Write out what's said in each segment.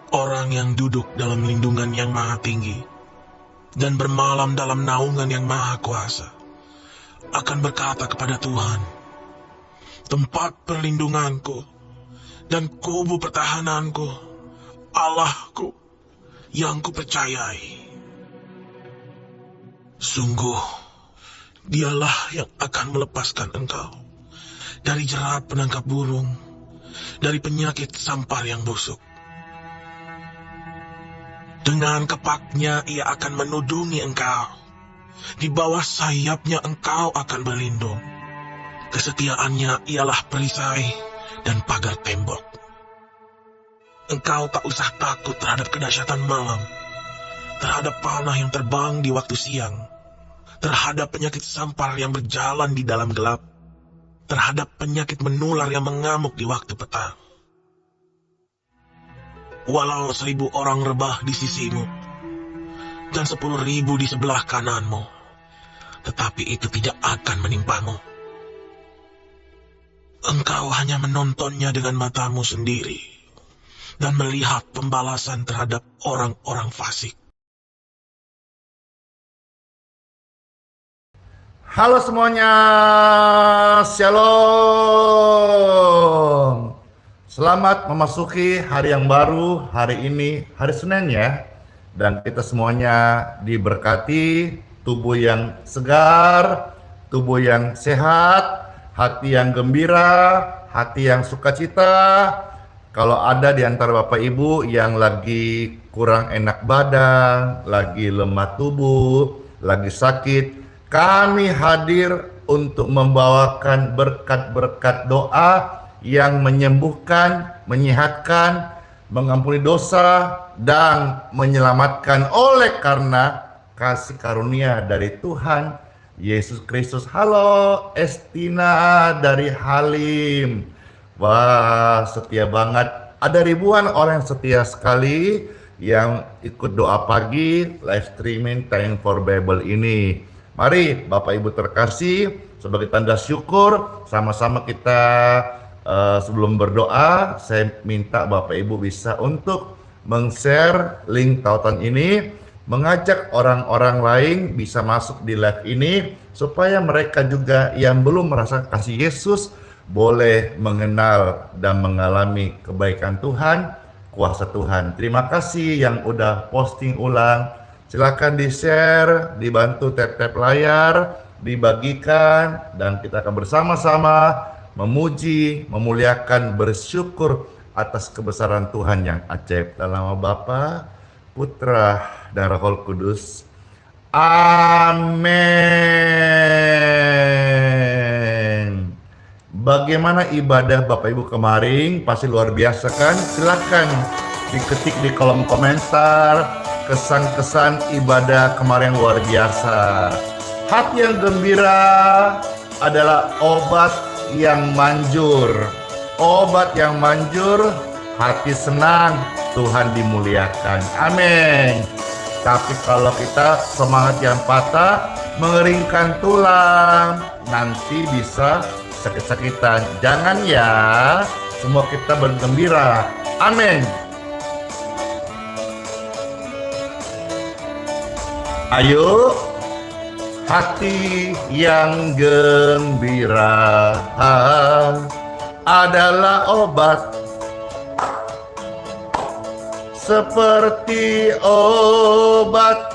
Orang yang duduk dalam lindungan yang maha tinggi dan bermalam dalam naungan yang maha kuasa akan berkata kepada Tuhan, tempat perlindunganku dan kubu pertahananku, Allahku yang kupercayai. Sungguh, dialah yang akan melepaskan engkau dari jerat penangkap burung, dari penyakit sampar yang busuk. Dengan kepaknya ia akan menudungi engkau. Di bawah sayapnya engkau akan berlindung. Kesetiaannya ialah perisai dan pagar tembok. Engkau tak usah takut terhadap kedahsyatan malam, terhadap panah yang terbang di waktu siang, terhadap penyakit sampar yang berjalan di dalam gelap, terhadap penyakit menular yang mengamuk di waktu petang. Walau 1000 orang rebah di sisimu, dan 10.000 di sebelah kananmu, tetapi itu tidak akan menimpamu. Engkau hanya menontonnya dengan matamu sendiri, dan melihat pembalasan terhadap orang-orang fasik. Halo semuanya, Shalom. Selamat memasuki hari yang baru, hari ini, hari Senin ya. Dan kita semuanya diberkati, tubuh yang segar, tubuh yang sehat, hati yang gembira, hati yang sukacita. Kalau ada di antara Bapak Ibu yang lagi kurang enak badan, lagi lemah tubuh, lagi sakit, kami hadir untuk membawakan berkat-berkat doa yang menyembuhkan, menyehatkan, mengampuni dosa, dan menyelamatkan oleh karena kasih karunia dari Tuhan Yesus Kristus. Halo Estina dari Halim. Wah, setia banget. Ada ribuan orang yang setia sekali yang ikut doa pagi live streaming Time for Bible ini. Mari Bapak Ibu terkasih, sebagai tanda syukur sama-sama kita sebelum berdoa, saya minta Bapak Ibu bisa untuk meng-share link tautan ini, mengajak orang-orang lain bisa masuk di live ini, supaya mereka juga yang belum merasa kasih Yesus boleh mengenal dan mengalami kebaikan Tuhan, kuasa Tuhan. Terima kasih yang udah posting ulang. Silakan di-share, dibantu tap-tap layar, dibagikan, dan kita akan bersama-sama memuji, memuliakan, bersyukur atas kebesaran Tuhan yang ajaib. Dalam nama Bapa, Putra, dan Roh Kudus. Amin. Bagaimana ibadah Bapak Ibu kemarin? Pasti luar biasa kan? Silakan diketik di kolom komentar kesan-kesan ibadah kemarin luar biasa. Hati yang gembira adalah obat yang manjur. Obat yang manjur, hati senang, Tuhan dimuliakan. Amin. Tapi kalau kita semangat yang patah, mengeringkan tulang, nanti bisa sakit-sakitan. Jangan ya, semua kita bergembira. Amin. Ayo, hati yang gembira adalah obat, seperti obat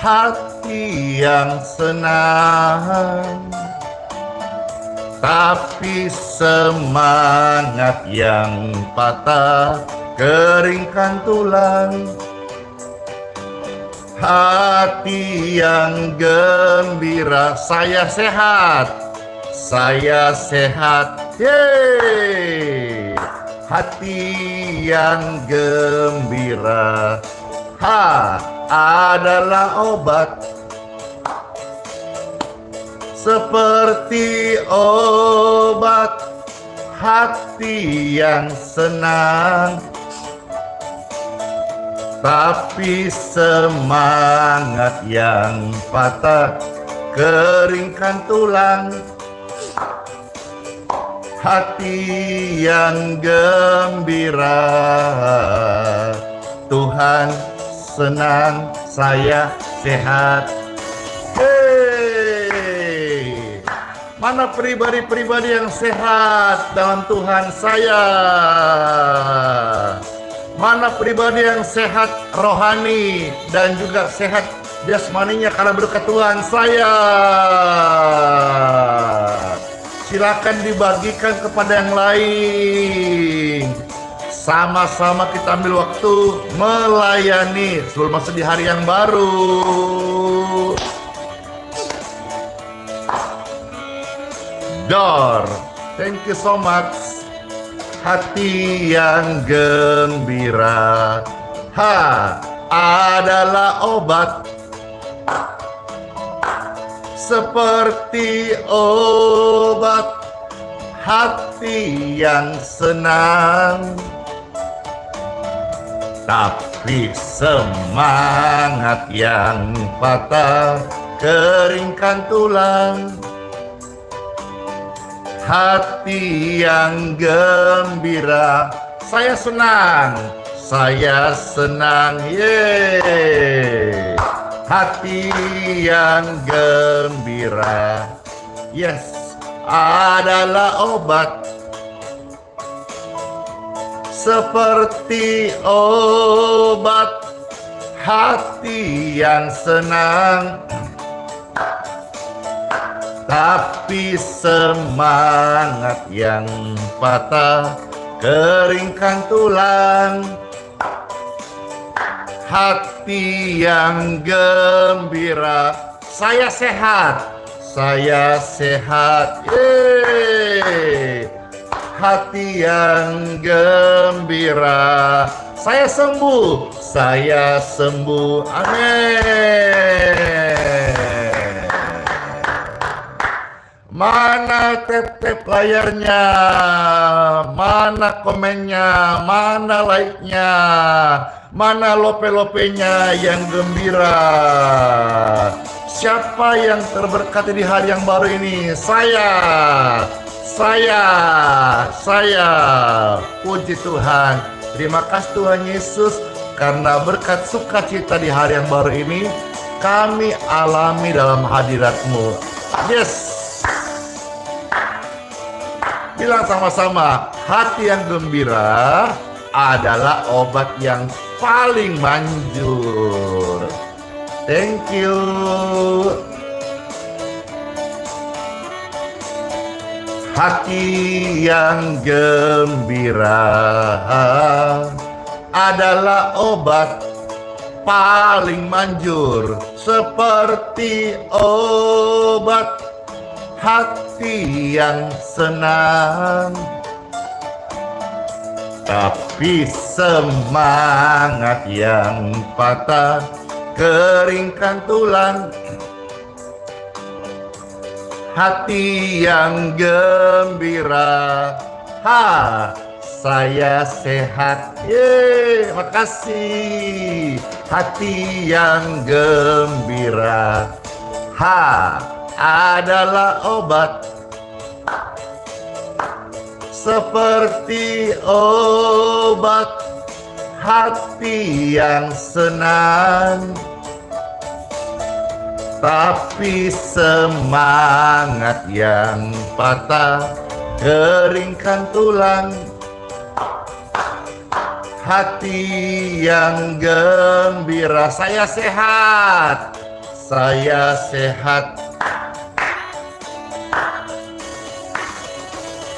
hati yang senang. Tapi semangat yang patah, keringkan tulang. hati yang gembira. Saya sehat, saya sehat. Yeay, hati yang gembira. Adalah obat, seperti obat hati yang senang. Tapi semangat yang patah keringkan tulang. Hati yang gembira, Tuhan senang, saya sehat. Hei, mana pribadi-pribadi yang sehat dalam Tuhan saya? Mana pribadi yang sehat rohani dan juga sehat jasmaninya karena berkat Tuhan saya? Silakan dibagikan kepada yang lain. Sama-sama kita ambil waktu melayani sebelum masuk di hari yang baru. Dor, thank you so much. Hati yang gembira adalah obat, seperti obat hati yang senang. Tapi semangat yang patah keringkan tulang. Hati yang gembira, saya senang, saya senang. Yeay, hati yang gembira, yes, adalah obat, seperti obat hati yang senang. Tapi semangat yang patah keringkan tulang. Hati yang gembira, saya sehat, saya sehat. Yeay, hati yang gembira, saya sembuh, saya sembuh. Amin. Mana tap-tap layarnya? Mana komennya? Mana like-nya? Mana lope-lopenya yang gembira? Siapa yang terberkati di hari yang baru ini? Saya. Puji Tuhan. Terima kasih Tuhan Yesus, karena berkat sukacita di hari yang baru ini kami alami dalam hadirat-Mu. Yes. Bilang sama-sama, hati yang gembira adalah obat yang paling manjur. Thank you. Hati yang gembira adalah obat paling manjur, seperti obat hati yang senang. Tapi semangat yang patah keringkan tulang. Hati yang gembira, saya sehat. Yeay, makasih. Hati yang gembira adalah obat, seperti obat hati yang senang. Tapi semangat yang patah keringkan tulang. Hati yang gembira, saya sehat, saya sehat.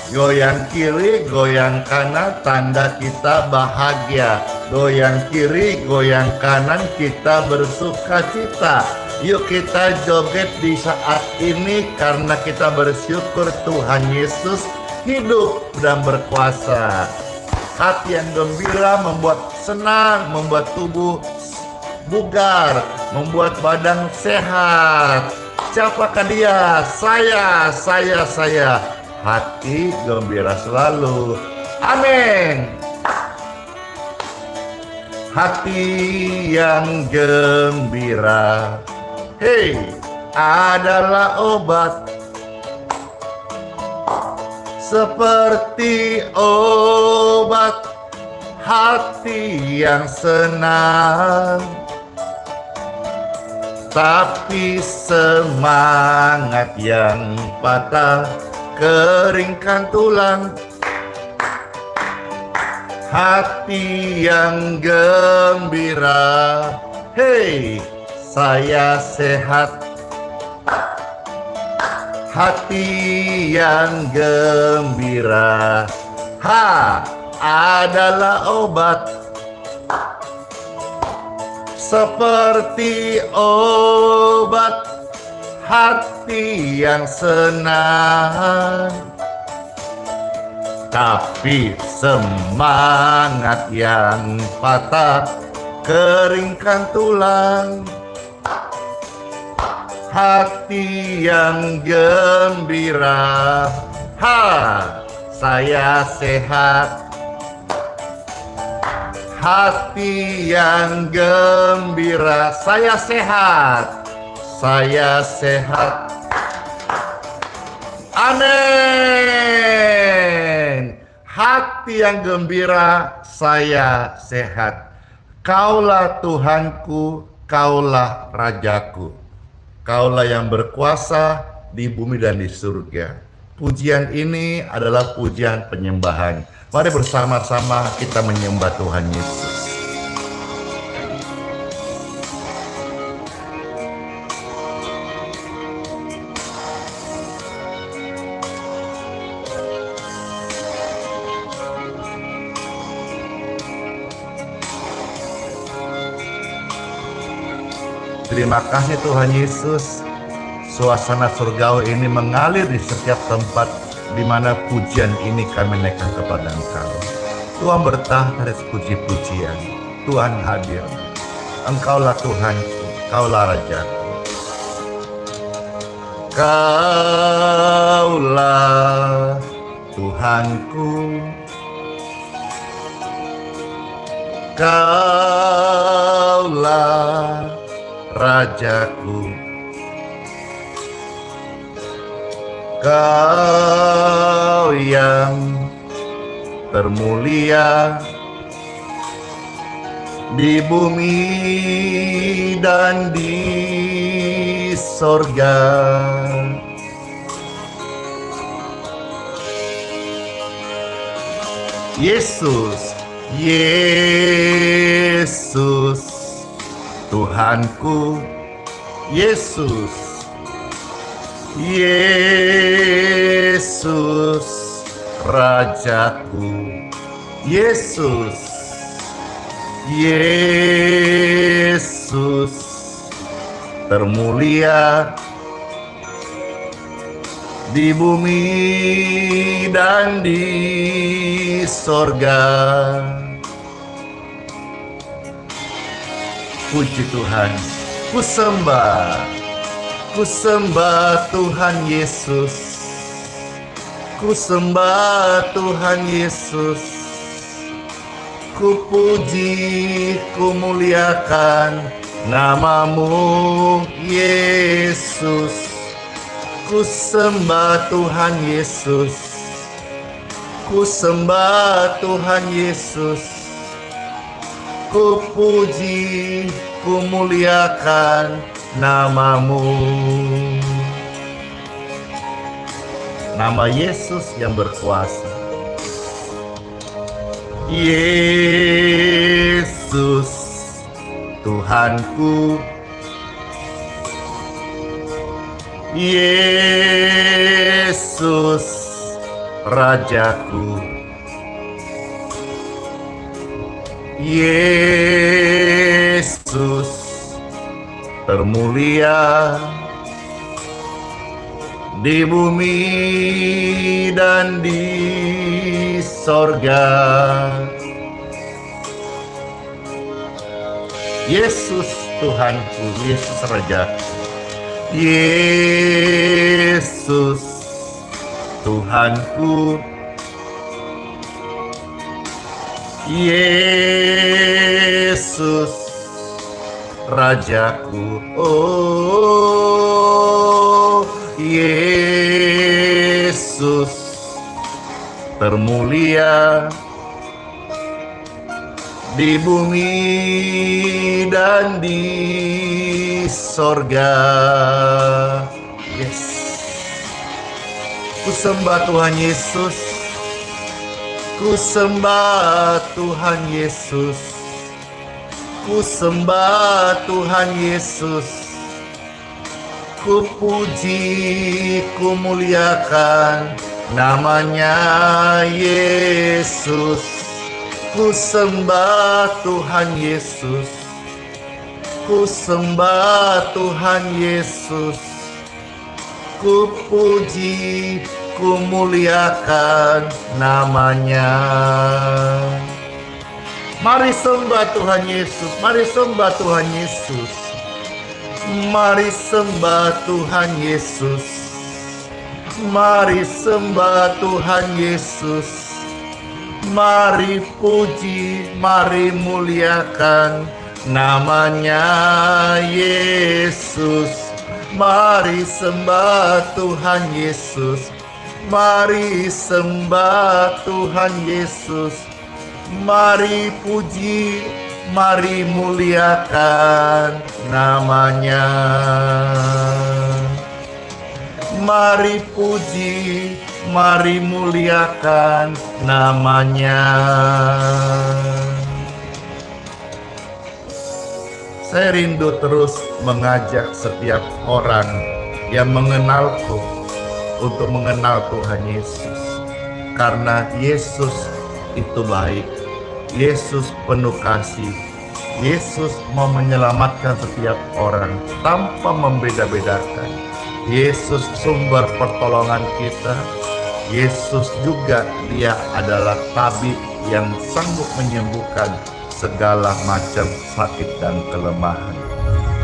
Goyang kiri, goyang kanan, tanda kita bahagia. Goyang kiri, goyang kanan, kita bersuka cita. Yuk kita joget di saat ini karena kita bersyukur Tuhan Yesus hidup dan berkuasa. Hati yang gembira membuat senang, membuat tubuh bugar, membuat badan sehat. Siapakah dia? Saya. Hati gembira selalu. Amin. Hati yang gembira, hei, adalah obat. Seperti obat hati yang senang. Tapi semangat yang patah keringkan tulang. Hati yang gembira, hei, saya sehat. Hati yang gembira, adalah obat. Seperti obat hati yang senang. Tapi semangat yang patah keringkan tulang. Hati yang gembira, saya sehat. Hati yang gembira, saya sehat. Saya sehat. Amin. Hati yang gembira, saya sehat. Kaulah Tuhanku, Kaulah Rajaku. Kaulah yang berkuasa di bumi dan di surga. Pujian ini adalah pujian penyembahan. Mari bersama-sama kita menyembah Tuhan Yesus. Terima kasih Tuhan Yesus. Suasana surgawi ini mengalir di setiap tempat di mana pujian ini kami naikkan kepada Engkau. Tuhan bertahta atas puji-pujian. Tuhan hadir. Engkaulah Tuhanku, Kaulah Rajaku. Kaulah Tuhanku, Kaulah Rajaku. Kau yang termulia di bumi dan di sorga. Yesus, Yesus, Tuhanku, Yesus, Yesus, Rajaku, Yesus, Yesus, termulia di bumi dan di sorga. Puji Tuhan, ku sembah Tuhan Yesus, ku sembah Tuhan Yesus, ku puji, ku muliakan namamu Yesus, ku sembah Tuhan Yesus, ku sembah Tuhan Yesus, ku puji, ku muliakan namamu. Nama Yesus yang berkuasa. Yesus, Tuhanku. Yesus, Rajaku. Yesus termulia di bumi dan di sorga. Yesus Tuhanku, Yesus Raja, Yesus Tuhanku, Yesus Rajaku, oh Yesus termulia di bumi dan di sorga. Yes, ku sembah Tuhan Yesus, ku sembah Tuhan Yesus, ku sembah Tuhan Yesus, ku puji, ku muliakan namanya Yesus. Ku sembah Tuhan Yesus, ku sembah Tuhan Yesus, ku puji, ku muliakan namanya. Mari sembah Tuhan Yesus, mari sembah Tuhan Yesus, mari sembah Tuhan Yesus, mari sembah Tuhan Yesus, mari puji, mari muliakan namanya Yesus. Mari sembah Tuhan Yesus, mari sembah Tuhan Yesus, mari puji, mari muliakan namanya. Mari puji, mari muliakan namanya. Saya rindu terus mengajak setiap orang yang mengenalku untuk mengenal Tuhan Yesus. Karena Yesus itu baik, Yesus penuh kasih, Yesus mau menyelamatkan setiap orang tanpa membeda-bedakan. Yesus sumber pertolongan kita. Yesus juga dia adalah tabib yang sanggup menyembuhkan segala macam sakit dan kelemahan.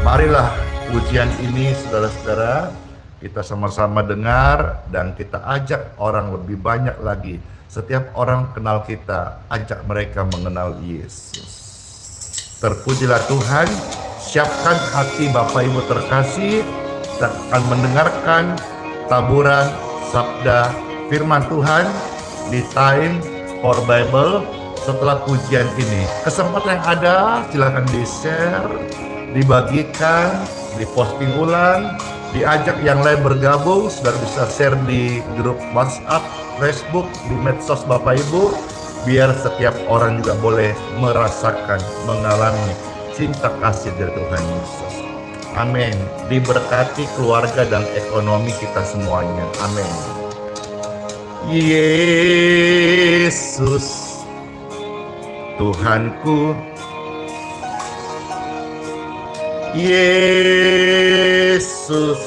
Marilah pujian ini saudara-saudara, kita sama-sama dengar dan kita ajak orang lebih banyak lagi. Setiap orang kenal kita, ajak mereka mengenal Yesus. Terpujilah Tuhan. Siapkan hati Bapak Ibu terkasih, kita akan mendengarkan taburan sabda firman Tuhan di Time for Bible. Setelah pujian ini, kesempatan yang ada silakan di-share, dibagikan, diposting ulang, diajak yang lain bergabung. Sudah bisa share di grup WhatsApp, Facebook, di medsos Bapak Ibu, biar setiap orang juga boleh merasakan, mengalami cinta kasih dari Tuhan Yesus. Amin. Diberkati keluarga dan ekonomi kita semuanya. Amin. Yesus Tuhanku, Yesus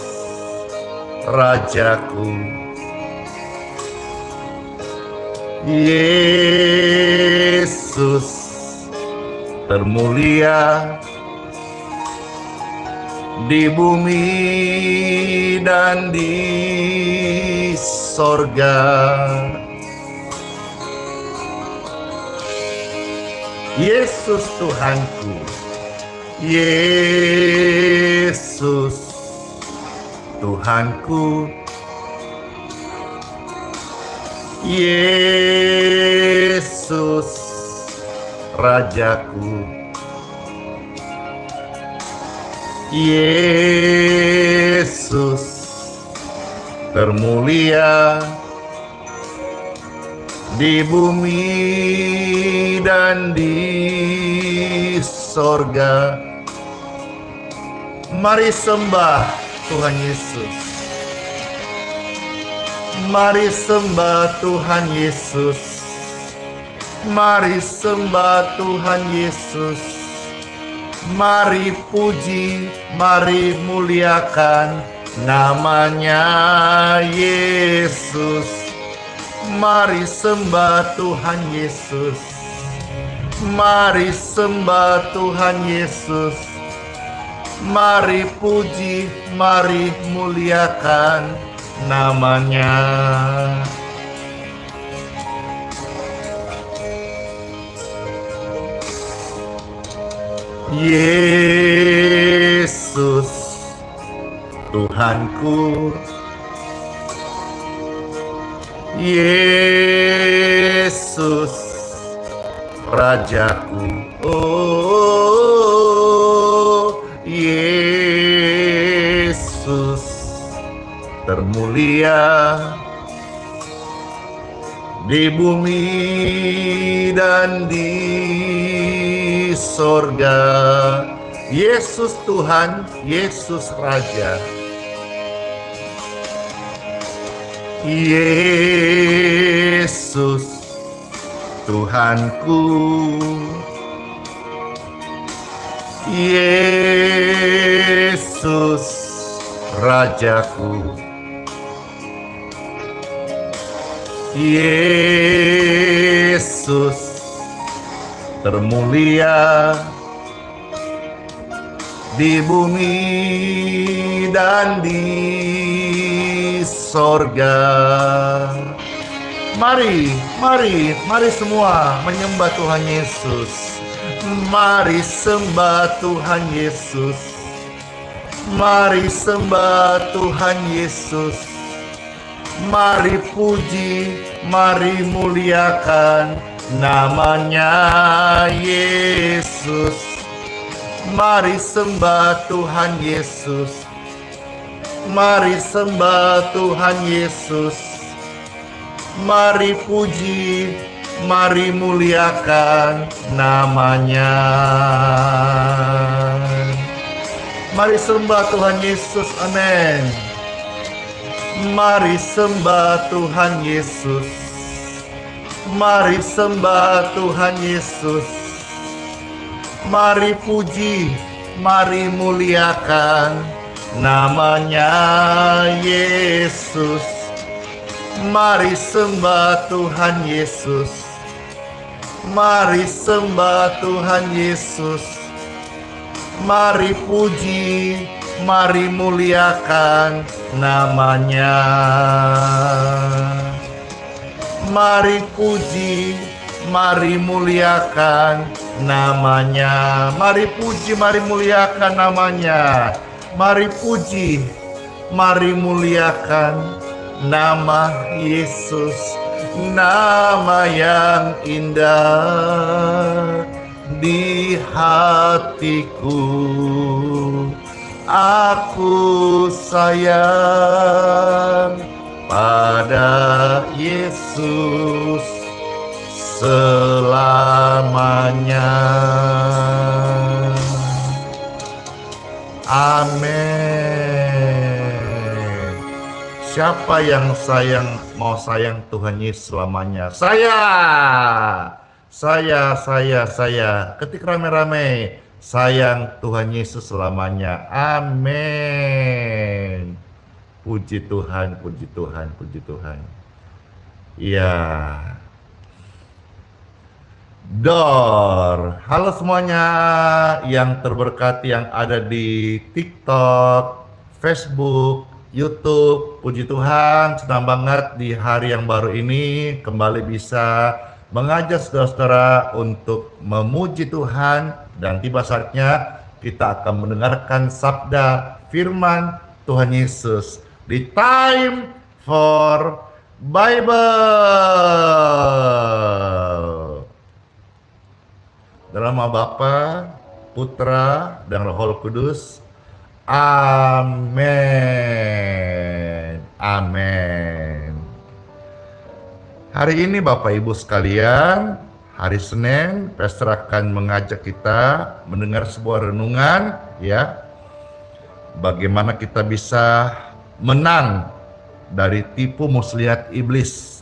Rajaku, Yesus termulia di bumi dan di sorga. Yesus Tuhanku, Yesus Tuhanku, Yesus Rajaku, Yesus termulia di bumi dan di sorga. Mari sembah Tuhan Yesus. Mari sembah Tuhan Yesus. Mari sembah Tuhan Yesus. Mari puji, mari muliakan namanya Yesus. Mari sembah Tuhan Yesus. Mari sembah Tuhan Yesus. Mari puji, mari muliakan namanya. Yesus Tuhanku, Yesus Rajaku, oh Yesus termulia di bumi dan di sorga. Yesus Tuhan, Yesus Raja. Yesus Tuhanku, Yesus Rajaku, Yesus termulia di bumi dan di sorga. Mari, mari, mari semua menyembah Tuhan Yesus. Mari sembah Tuhan Yesus. Mari sembah Tuhan Yesus. Mari puji, mari muliakan namanya Yesus. Mari sembah Tuhan Yesus. Mari sembah Tuhan Yesus. Mari puji, mari muliakan namanya. Mari sembah Tuhan Yesus, amin. Mari sembah Tuhan Yesus. Mari sembah Tuhan Yesus. Mari puji, mari muliakan namanya Yesus. Mari sembah Tuhan Yesus. Mari sembah Tuhan Yesus. Mari puji, mari muliakan namanya. Mari puji, mari muliakan namanya. Mari puji, mari muliakan namanya. Mari puji, mari muliakan nama Yesus, nama yang indah di hatiku. Aku sayang pada Yesus selamanya. Amin. Siapa yang mau sayang Tuhan Yesus selamanya? Saya. Ketik rame-rame, sayang Tuhan Yesus selamanya. Amin. Puji Tuhan, puji Tuhan, puji Tuhan. Iya. Halo semuanya yang terberkati yang ada di TikTok, Facebook, YouTube. Puji Tuhan, senang banget di hari yang baru ini kembali bisa mengajak saudara-saudara untuk memuji Tuhan, dan tiba saatnya kita akan mendengarkan sabda firman Tuhan Yesus di Time for Bible. Dalam nama Bapa, Putra, dan Roh Kudus. Amin. Amin. Hari ini Bapak Ibu sekalian, hari Senin, Pastor akan mengajak kita mendengar sebuah renungan, ya. Bagaimana kita bisa menang dari tipu muslihat iblis.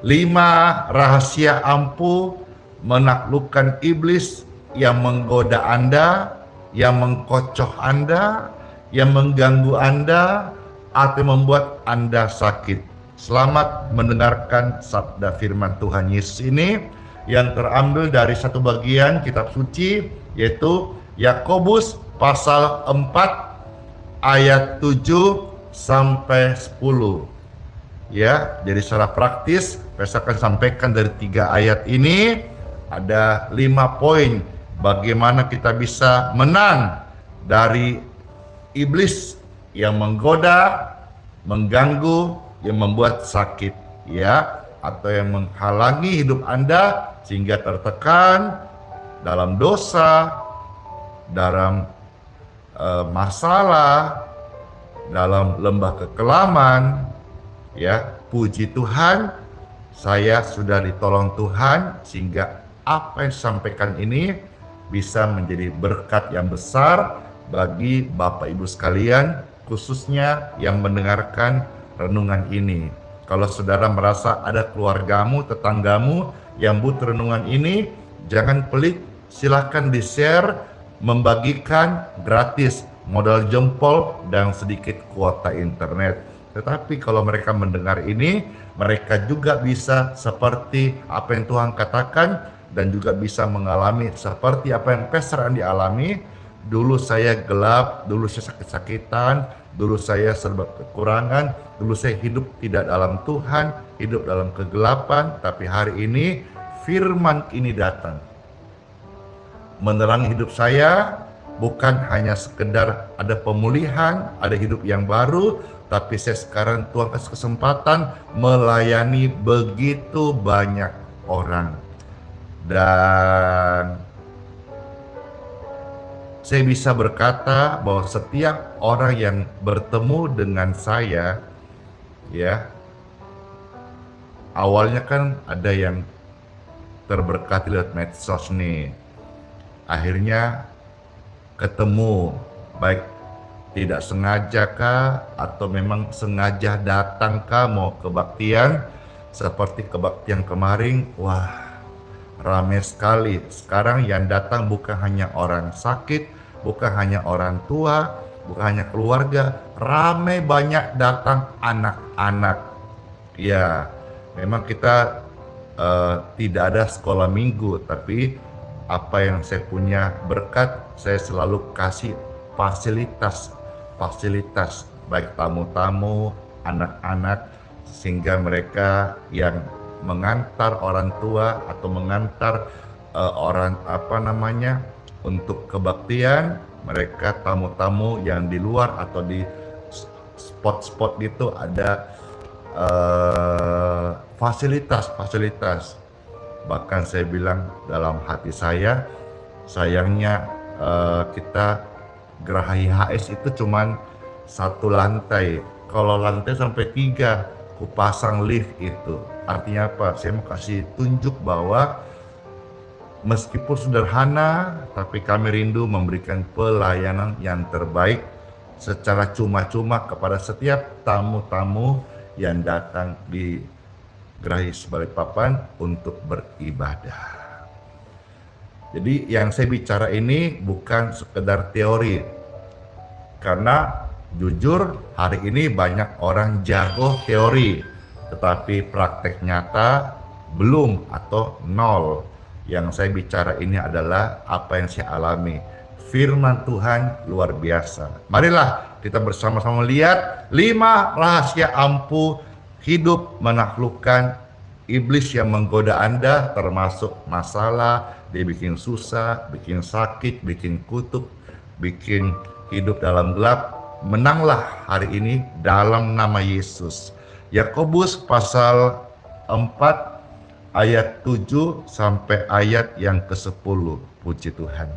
5 rahasia ampuh menaklukkan iblis yang menggoda Anda, yang mengkocoh Anda, yang mengganggu Anda, atau membuat Anda sakit. Selamat mendengarkan sabda firman Tuhan Yesus ini yang terambil dari satu bagian kitab suci, yaitu Yakobus pasal 4 ayat 7 sampai 10. Ya, jadi secara praktis saya akan sampaikan dari 3 ayat ini ada 5 poin bagaimana kita bisa menang dari iblis yang menggoda, mengganggu, yang membuat sakit, ya, atau yang menghalangi hidup Anda sehingga tertekan dalam dosa, dalam masalah, dalam lembah kekelaman. Ya, puji Tuhan, saya sudah ditolong Tuhan sehingga apa yang disampaikan ini bisa menjadi berkat yang besar bagi Bapak Ibu sekalian, khususnya yang mendengarkan renungan ini. Kalau saudara merasa ada keluargamu, tetanggamu yang butuh renungan ini, jangan pelit, silakan di-share, membagikan gratis, modal jempol dan sedikit kuota internet. Tetapi kalau mereka mendengar ini, mereka juga bisa seperti apa yang Tuhan katakan dan juga bisa mengalami seperti apa yang Pastor Andi alami. Dulu saya gelap, dulu saya sakit-sakitan, dulu saya serba kekurangan, dulu saya hidup tidak dalam Tuhan, hidup dalam kegelapan, tapi hari ini firman ini datang menerangi hidup saya. Bukan hanya sekedar ada pemulihan, ada hidup yang baru, tapi saya sekarang Tuhan kasih kesempatan melayani begitu banyak orang. Dan saya bisa berkata bahwa setiap orang yang bertemu dengan saya, ya, awalnya kan ada yang terberkati lewat medsos nih. Akhirnya ketemu, baik tidak sengaja kah atau memang sengaja datang kah mau kebaktian seperti kebaktian kemarin. Wah, ramai sekali. Sekarang yang datang bukan hanya orang sakit, bukan hanya orang tua, bukan hanya keluarga, ramai banyak datang anak-anak. Ya, memang kita tidak ada sekolah minggu, tapi apa yang saya punya berkat, saya selalu kasih fasilitas baik tamu-tamu, anak-anak, sehingga mereka yang mengantar orang tua atau mengantar orang untuk kebaktian, mereka tamu-tamu yang di luar atau di spot-spot gitu ada fasilitas. Bahkan saya bilang dalam hati saya, sayangnya kita Geraha IHS itu cuman 1 lantai. Kalau lantai sampai 3, kupasang lift itu. Artinya apa? Saya mau kasih tunjuk bahwa meskipun sederhana, tapi kami rindu memberikan pelayanan yang terbaik secara cuma-cuma kepada setiap tamu-tamu yang datang di Geraha Balikpapan untuk beribadah. Jadi yang saya bicara ini bukan sekedar teori, karena jujur hari ini banyak orang jago teori, tetapi praktek nyata belum atau nol. Yang saya bicara ini adalah apa yang saya alami. Firman Tuhan luar biasa. Marilah kita bersama-sama lihat 5 rahasia ampuh hidup menaklukkan iblis yang menggoda Anda, termasuk masalah, dia bikin susah, bikin sakit, bikin kutuk, bikin hidup dalam gelap. Menanglah hari ini dalam nama Yesus. Yakobus pasal 4 ayat 7 sampai ayat yang ke-10. Puji Tuhan.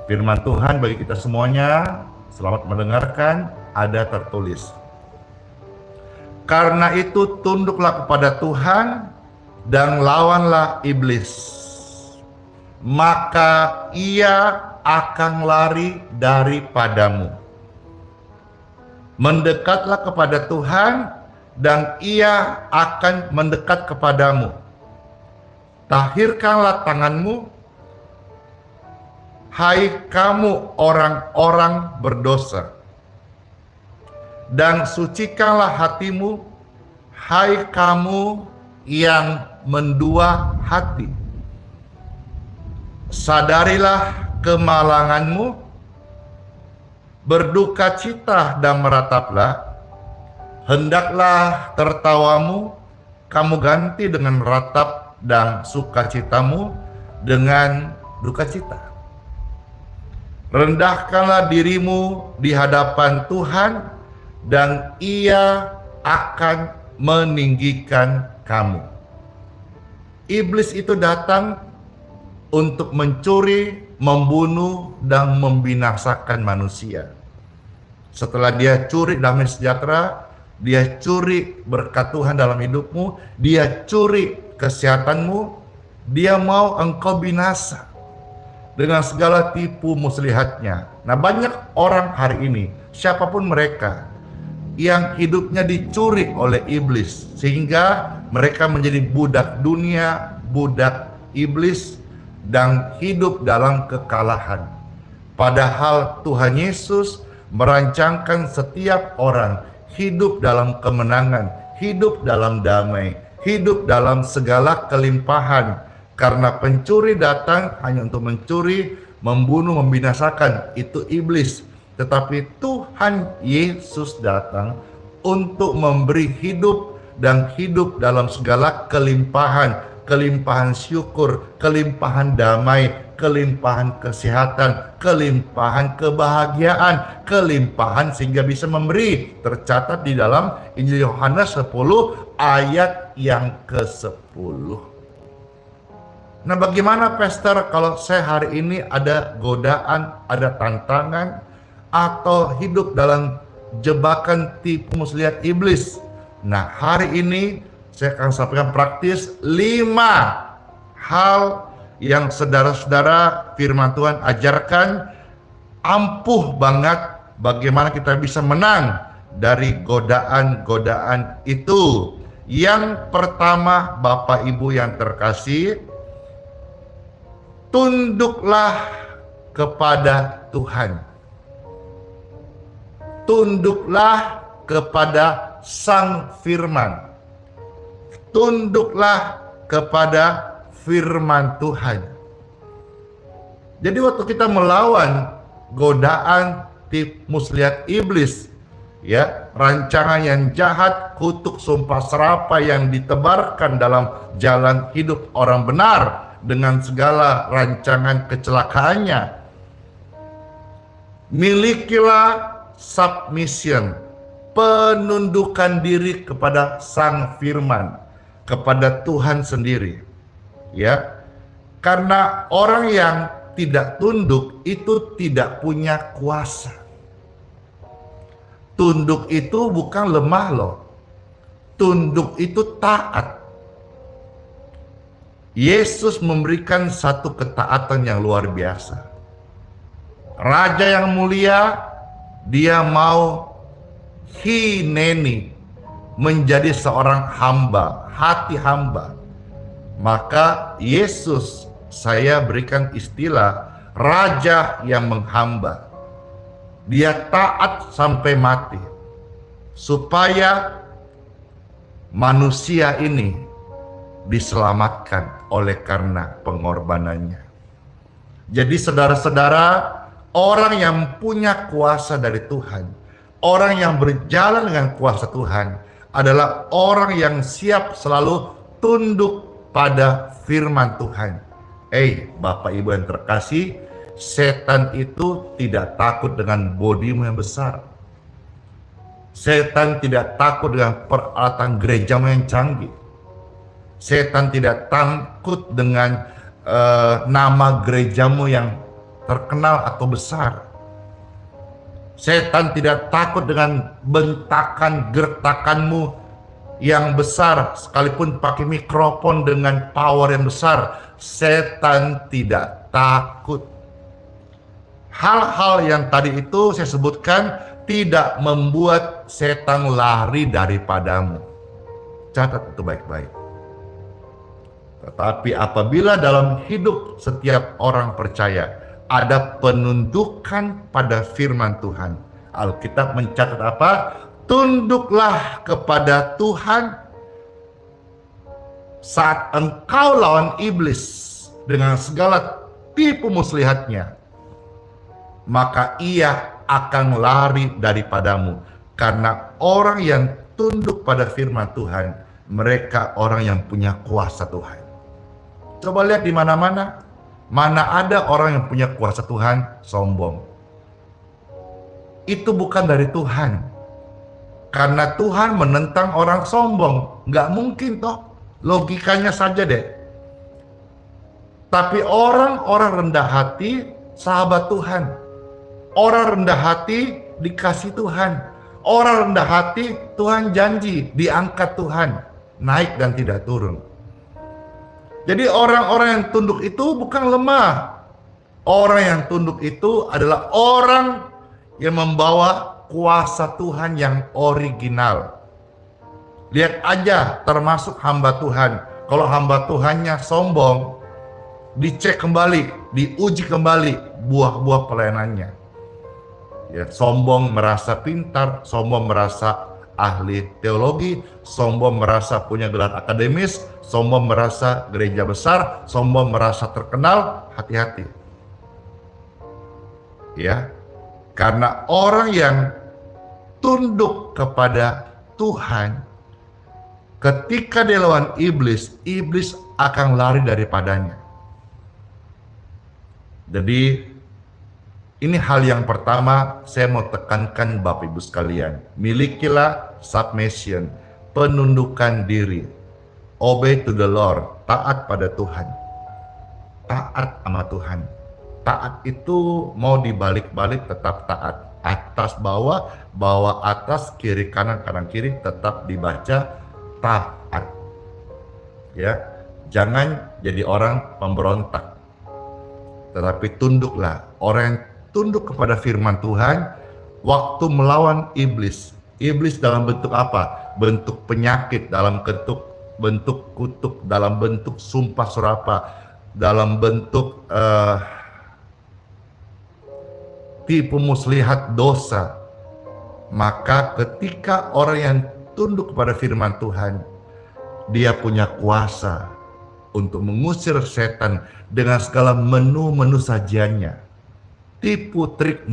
Firman Tuhan bagi kita semuanya, selamat mendengarkan, ada tertulis. Karena itu tunduklah kepada Tuhan dan lawanlah iblis, maka ia akan lari daripadamu. Mendekatlah kepada Tuhan dan ia akan mendekat kepadamu. tahirkanlah tanganmu, hai kamu orang-orang berdosa, dan sucikanlah hatimu, hai kamu yang mendua hati. Sadarilah kemalanganmu, berduka cita dan merataplah. Hendaklah tertawamu kamu ganti dengan ratap, dan sukacitamu dengan duka cita. Rendahkanlah dirimu di hadapan Tuhan, dan Ia akan meninggikan kamu. Iblis itu datang untuk mencuri, membunuh, dan membinasakan manusia. Setelah dia curi damai sejahtera, dia curi berkat Tuhan dalam hidupmu, dia curi kesehatanmu, dia mau engkau binasa dengan segala tipu muslihatnya. Nah, banyak orang hari ini, siapapun mereka, yang hidupnya dicuri oleh iblis, sehingga mereka menjadi budak dunia, budak iblis, dan hidup dalam kekalahan. Padahal Tuhan Yesus merancangkan setiap orang hidup dalam kemenangan, hidup dalam damai, hidup dalam segala kelimpahan. Karena pencuri datang hanya untuk mencuri, membunuh, membinasakan, itu iblis. Tetapi Tuhan Yesus datang untuk memberi hidup, dan hidup dalam segala kelimpahan, kelimpahan syukur, kelimpahan damai, kelimpahan kesehatan, kelimpahan kebahagiaan, kelimpahan sehingga bisa memberi. Tercatat di dalam Injil Yohanes 10 ayat yang ke-10. Nah, bagaimana Pastor kalau saya hari ini ada godaan, ada tantangan, atau hidup dalam jebakan tipu muslihat iblis? Nah, hari ini saya akan sampaikan praktis 5 hal yang saudara-saudara firman Tuhan ajarkan, ampuh banget bagaimana kita bisa menang dari godaan-godaan itu. Yang pertama, Bapak Ibu yang terkasih, tunduklah kepada Tuhan. Tunduklah kepada Sang Firman. Tunduklah kepada firman Tuhan. Jadi waktu kita melawan godaan tipu muslihat iblis, ya, rancangan yang jahat, kutuk sumpah serapah yang ditebarkan dalam jalan hidup orang benar dengan segala rancangan kecelakaannya, milikilah submission, penundukan diri kepada Sang Firman, kepada Tuhan sendiri, ya. Karena orang yang tidak tunduk itu tidak punya kuasa. Tunduk itu bukan lemah loh. Tunduk itu taat. Yesus memberikan satu ketaatan yang luar biasa. Raja yang mulia, dia mau hineni, menjadi seorang hamba, hati hamba. Maka Yesus, saya berikan istilah raja yang menghamba. Dia taat sampai mati, supaya manusia ini diselamatkan oleh karena pengorbanannya. Jadi saudara-saudara, orang yang punya kuasa dari Tuhan, orang yang berjalan dengan kuasa Tuhan, adalah orang yang siap selalu tunduk pada firman Tuhan. Bapak Ibu yang terkasih, setan itu tidak takut dengan bodimu yang besar. Setan tidak takut dengan peralatan gerejamu yang canggih. Setan tidak takut dengan nama gerejamu yang terkenal atau besar. Setan tidak takut dengan bentakan gertakanmu yang besar, sekalipun pakai mikrofon dengan power yang besar. Setan tidak takut. Hal-hal yang tadi itu saya sebutkan tidak membuat setan lari daripadamu. Catat itu baik-baik. Tetapi apabila dalam hidup setiap orang percaya ada penundukan pada firman Tuhan, Alkitab mencatat apa? Tunduklah kepada Tuhan saat engkau lawan iblis dengan segala tipu muslihatnya, maka ia akan lari daripadamu. Karena orang yang tunduk pada firman Tuhan, mereka orang yang punya kuasa Tuhan. Coba lihat di mana-mana, mana ada orang yang punya kuasa Tuhan sombong. Itu bukan dari Tuhan. Karena Tuhan menentang orang sombong. Nggak mungkin toh. Logikanya saja deh. Tapi orang-orang rendah hati sahabat Tuhan. Orang rendah hati dikasih Tuhan. Orang rendah hati Tuhan janji diangkat Tuhan. Naik dan tidak turun. Jadi orang-orang yang tunduk itu bukan lemah. Orang yang tunduk itu adalah orang yang membawa kuasa Tuhan yang original. Lihat aja termasuk hamba Tuhan. Kalau hamba Tuhannya sombong, dicek kembali, diuji kembali buah-buah pelayanannya. Ya, sombong merasa pintar, sombong merasa ahli teologi, sombong merasa punya gelar akademis, sombong merasa gereja besar, sombong merasa terkenal, hati-hati. Ya, karena orang yang tunduk kepada Tuhan, ketika dia lawan iblis, iblis akan lari daripadanya. Jadi ini hal yang pertama saya mau tekankan Bapak Ibu sekalian. Milikilah submission, penundukan diri. Obey to the Lord, taat pada Tuhan. Taat sama Tuhan. Taat itu mau dibalik-balik tetap taat. Atas bawah, bawah atas, kiri kanan, kanan kiri tetap dibaca taat. Ya, jangan jadi orang pemberontak. Tetapi tunduklah. Orang yang tunduk kepada firman Tuhan waktu melawan iblis. Iblis dalam bentuk apa? Bentuk penyakit, dalam bentuk kutuk, dalam bentuk sumpah serapah, dalam bentuk tipu muslihat dosa. Maka ketika orang yang tunduk kepada firman Tuhan, dia punya kuasa untuk mengusir setan dengan segala menu-menu sajiannya. Tipu trik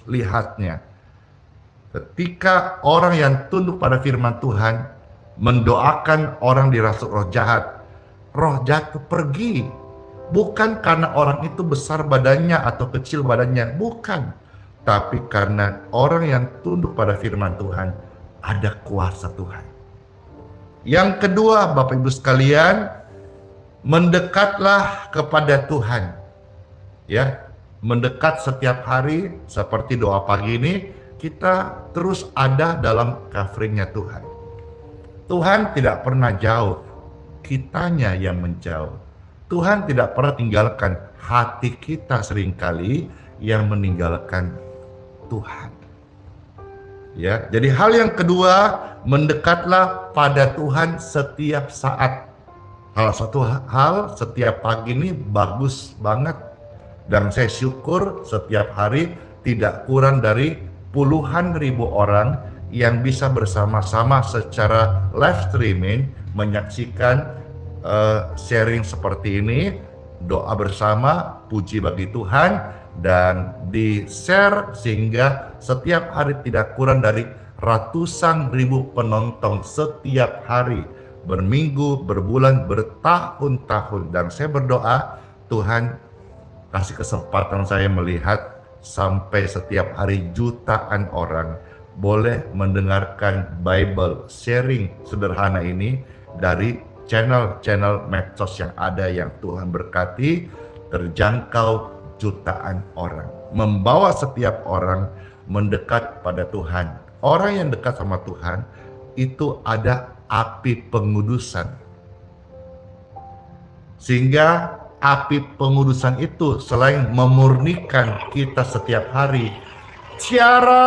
lihatnya. Ketika orang yang tunduk pada firman Tuhan mendoakan orang dirasuk roh jahat itu pergi. Bukan karena orang itu besar badannya atau kecil badannya, bukan. Tapi karena orang yang tunduk pada firman Tuhan, ada kuasa Tuhan. Yang kedua, Bapak Ibu sekalian, mendekatlah kepada Tuhan. Ya, mendekat setiap hari seperti doa pagi ini, kita terus ada dalam coveringnya Tuhan. Tuhan tidak pernah jauh, kitanya yang menjauh. Tuhan tidak pernah tinggalkan, hati kita seringkali yang meninggalkan Tuhan. Ya, jadi hal yang kedua, mendekatlah pada Tuhan setiap saat. Salah satu hal setiap pagi ini bagus banget. Dan saya syukur setiap hari tidak kurang dari puluhan ribu orang yang bisa bersama-sama secara live streaming menyaksikan sharing seperti ini, doa bersama, puji bagi Tuhan, dan di-share sehingga setiap hari tidak kurang dari ratusan ribu penonton setiap hari, berminggu, berbulan, bertahun-tahun. Dan saya berdoa Tuhan kasih kesempatan saya melihat sampai setiap hari jutaan orang boleh mendengarkan Bible sharing sederhana ini dari channel-channel medsos yang ada, yang Tuhan berkati, terjangkau jutaan orang, membawa setiap orang mendekat pada Tuhan. Orang yang dekat sama Tuhan itu ada api pengudusan, sehingga api pengudusan itu selain memurnikan kita setiap hari. Ciara,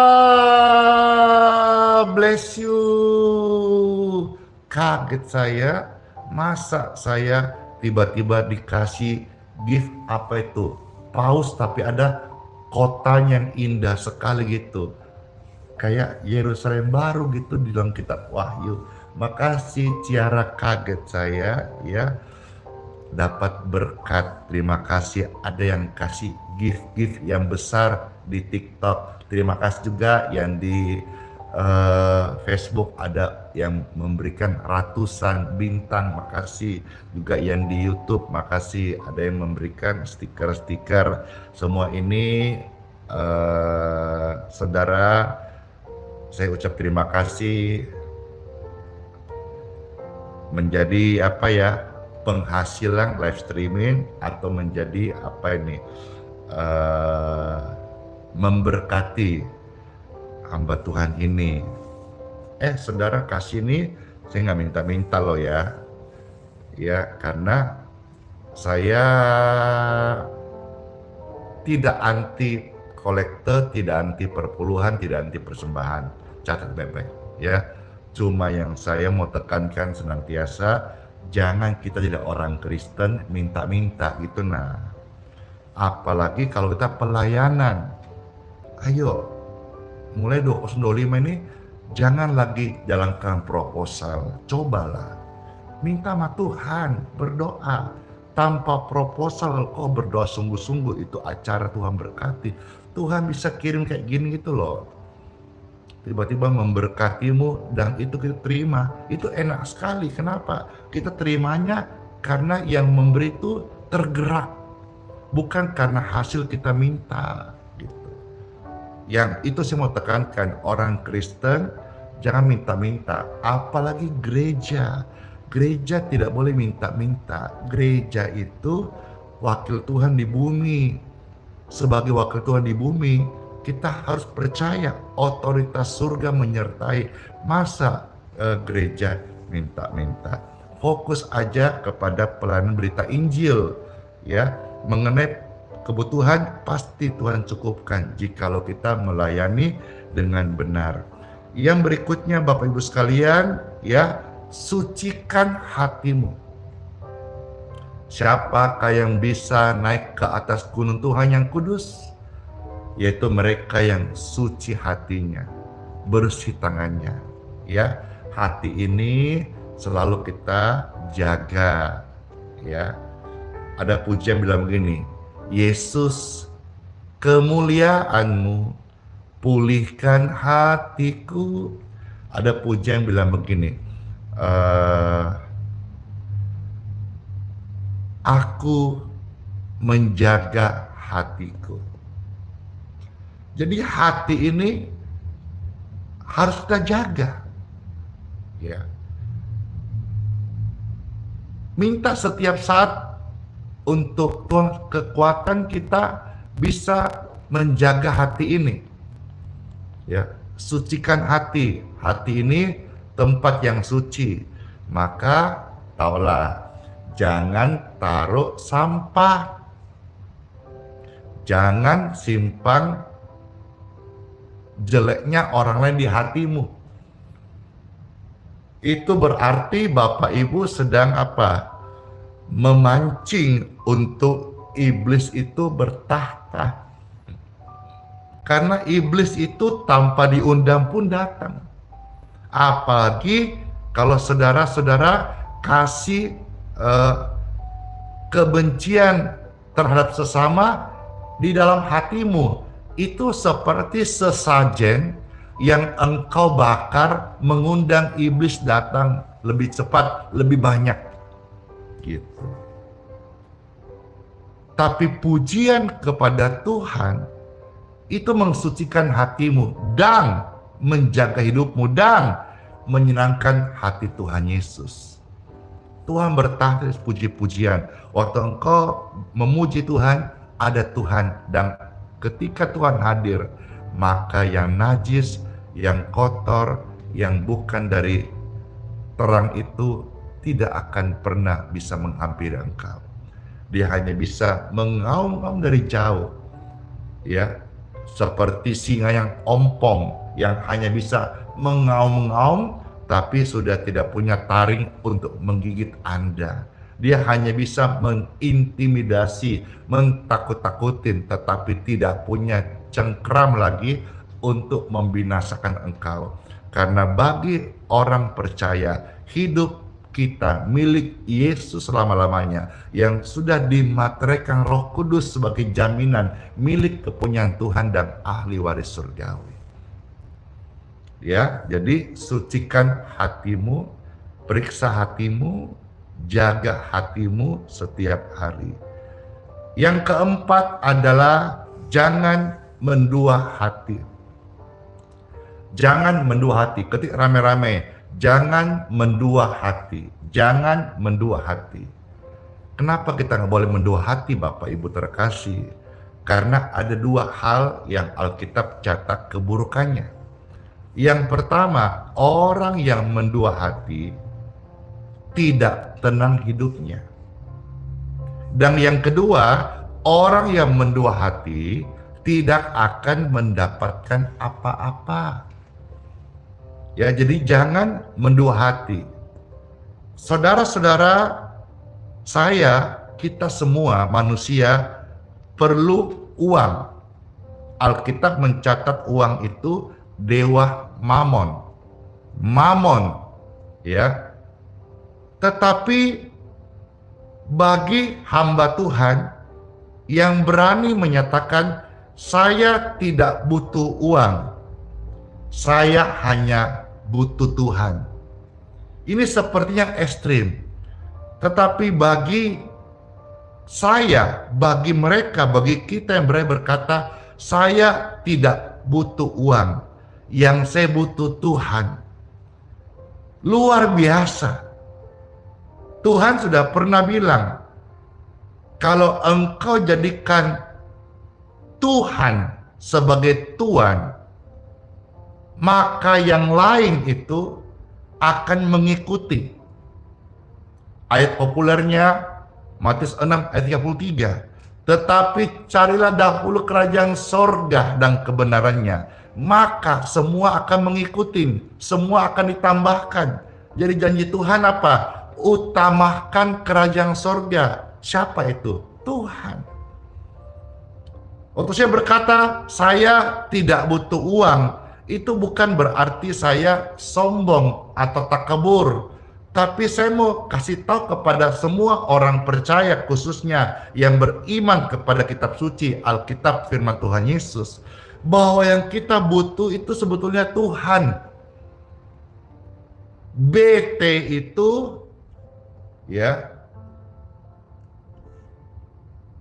bless you. Kaget saya, Masa saya tiba-tiba dikasih gift apa itu? Paus tapi ada kotanya yang indah sekali gitu. Kayak Yerusalem baru gitu di dalam kitab Wahyu. Makasih Ciara, kaget saya ya dapat berkat. Terima kasih ada yang kasih gift-gift yang besar di TikTok. Terima kasih juga yang di Facebook ada yang memberikan ratusan bintang, makasih. Juga yang di YouTube, makasih. Ada yang memberikan stiker-stiker. Semua ini saudara, saya ucap terima kasih menjadi penghasilan live streaming atau menjadi memberkati hamba Tuhan ini. Saudara, kasih ini saya nggak minta-minta loh ya, karena saya tidak anti kolektor, tidak anti perpuluhan, tidak anti persembahan. Catat baik-baik ya. Cuma yang saya mau tekankan senantiasa, jangan kita jadi orang Kristen minta-minta gitu nah. Apalagi kalau kita pelayanan. Ayo, mulai 2025 ini jangan lagi jalankan proposal. Cobalah minta sama Tuhan, berdoa. Tanpa proposal kau berdoa sungguh-sungguh, itu acara Tuhan berkati. Tuhan bisa kirim kayak gini gitu loh. Tiba-tiba memberkatimu dan itu kita terima. Itu enak sekali. Kenapa? Kita terimanya karena yang memberi itu tergerak. Bukan karena hasil kita minta gitu. Yang itu saya mau tekankan, orang Kristen jangan minta-minta. Apalagi gereja. Gereja tidak boleh minta-minta. Gereja itu wakil Tuhan di bumi. Sebagai wakil Tuhan di bumi, kita harus percaya otoritas surga menyertai. Masa gereja minta-minta? Fokus aja kepada pelayanan berita Injil ya. Mengenai kebutuhan pasti Tuhan cukupkan jikalau kita melayani dengan benar. Yang berikutnya Bapak Ibu sekalian ya, sucikan hatimu. Siapakah yang bisa naik ke atas gunung Tuhan yang kudus? Yaitu mereka yang suci hatinya, bersih tangannya. Ya, hati ini selalu kita jaga. Ya, ada pujian bilang begini, Yesus kemuliaanmu pulihkan hatiku. Ada pujian bilang begini, aku menjaga hatiku. Jadi hati ini harus kita jaga. Ya. Minta setiap saat untuk Tuhan kekuatan kita bisa menjaga hati ini. Ya, sucikan hati. Hati ini tempat yang suci. Maka taulah, jangan taruh sampah. Jangan simpan jeleknya orang lain di hatimu. Itu berarti Bapak Ibu sedang memancing untuk iblis itu bertahta. Karena iblis itu tanpa diundang pun datang. Apalagi kalau saudara-saudara kasih kebencian terhadap sesama di dalam hatimu. Itu seperti sesajen yang engkau bakar mengundang iblis datang lebih cepat, lebih banyak. Gitu. Tapi pujian kepada Tuhan itu mensucikan hatimu dan menjaga hidupmu dan menyenangkan hati Tuhan Yesus. Tuhan bertahta puji-pujian. Waktu engkau memuji Tuhan, ada Tuhan, dan ketika Tuhan hadir, maka yang najis, yang kotor, yang bukan dari terang itu tidak akan pernah bisa menghampiri engkau. Dia hanya bisa mengaum-ngaum dari jauh. Ya, seperti singa yang ompong yang hanya bisa mengaum-ngaum tetapi sudah tidak punya taring untuk menggigit Anda. Dia hanya bisa mengintimidasi, mentakut-takutin, tetapi tidak punya cengkram lagi untuk membinasakan engkau. Karena bagi orang percaya, hidup kita milik Yesus selama-lamanya, yang sudah dimateraikan Roh Kudus sebagai jaminan milik kepunyaan Tuhan dan ahli waris surgawi. Ya, jadi sucikan hatimu, periksa hatimu, jaga hatimu setiap hari. Yang keempat adalah jangan mendua hati. Jangan mendua hati, ketik rame-rame. Jangan mendua hati, jangan mendua hati. Kenapa kita nggak boleh mendua hati, Bapak Ibu terkasih? Karena ada dua hal yang Alkitab catat keburukannya. Yang pertama, orang yang mendua hati tidak tenang hidupnya. Dan yang kedua, orang yang mendua hati tidak akan mendapatkan apa-apa. Ya, jadi jangan mendua hati. Saudara-saudara, kita semua manusia perlu uang. Alkitab mencatat uang itu dewa Mamon. Mamon, ya. Tetapi bagi hamba Tuhan yang berani menyatakan, saya tidak butuh uang, saya hanya butuh Tuhan. Ini sepertinya ekstrim. Tetapi bagi saya, bagi mereka, bagi kita yang berani berkata, saya tidak butuh uang, yang saya butuh Tuhan. Luar biasa. Tuhan sudah pernah bilang, kalau engkau jadikan Tuhan sebagai Tuhan, maka yang lain itu akan mengikuti. Ayat populernya Matius 6 ayat 33. Tetapi carilah dahulu kerajaan sorga dan kebenarannya, maka semua akan mengikuti, semua akan ditambahkan. Jadi janji Tuhan apa? Utamakan kerajaan sorga. Siapa itu? Tuhan. Waktu saya berkata, saya tidak butuh uang, itu bukan berarti saya sombong atau takabur. Tapi saya mau kasih tahu kepada semua orang percaya, khususnya yang beriman kepada kitab suci, Alkitab firman Tuhan Yesus, bahwa yang kita butuh itu sebetulnya Tuhan. BT itu ya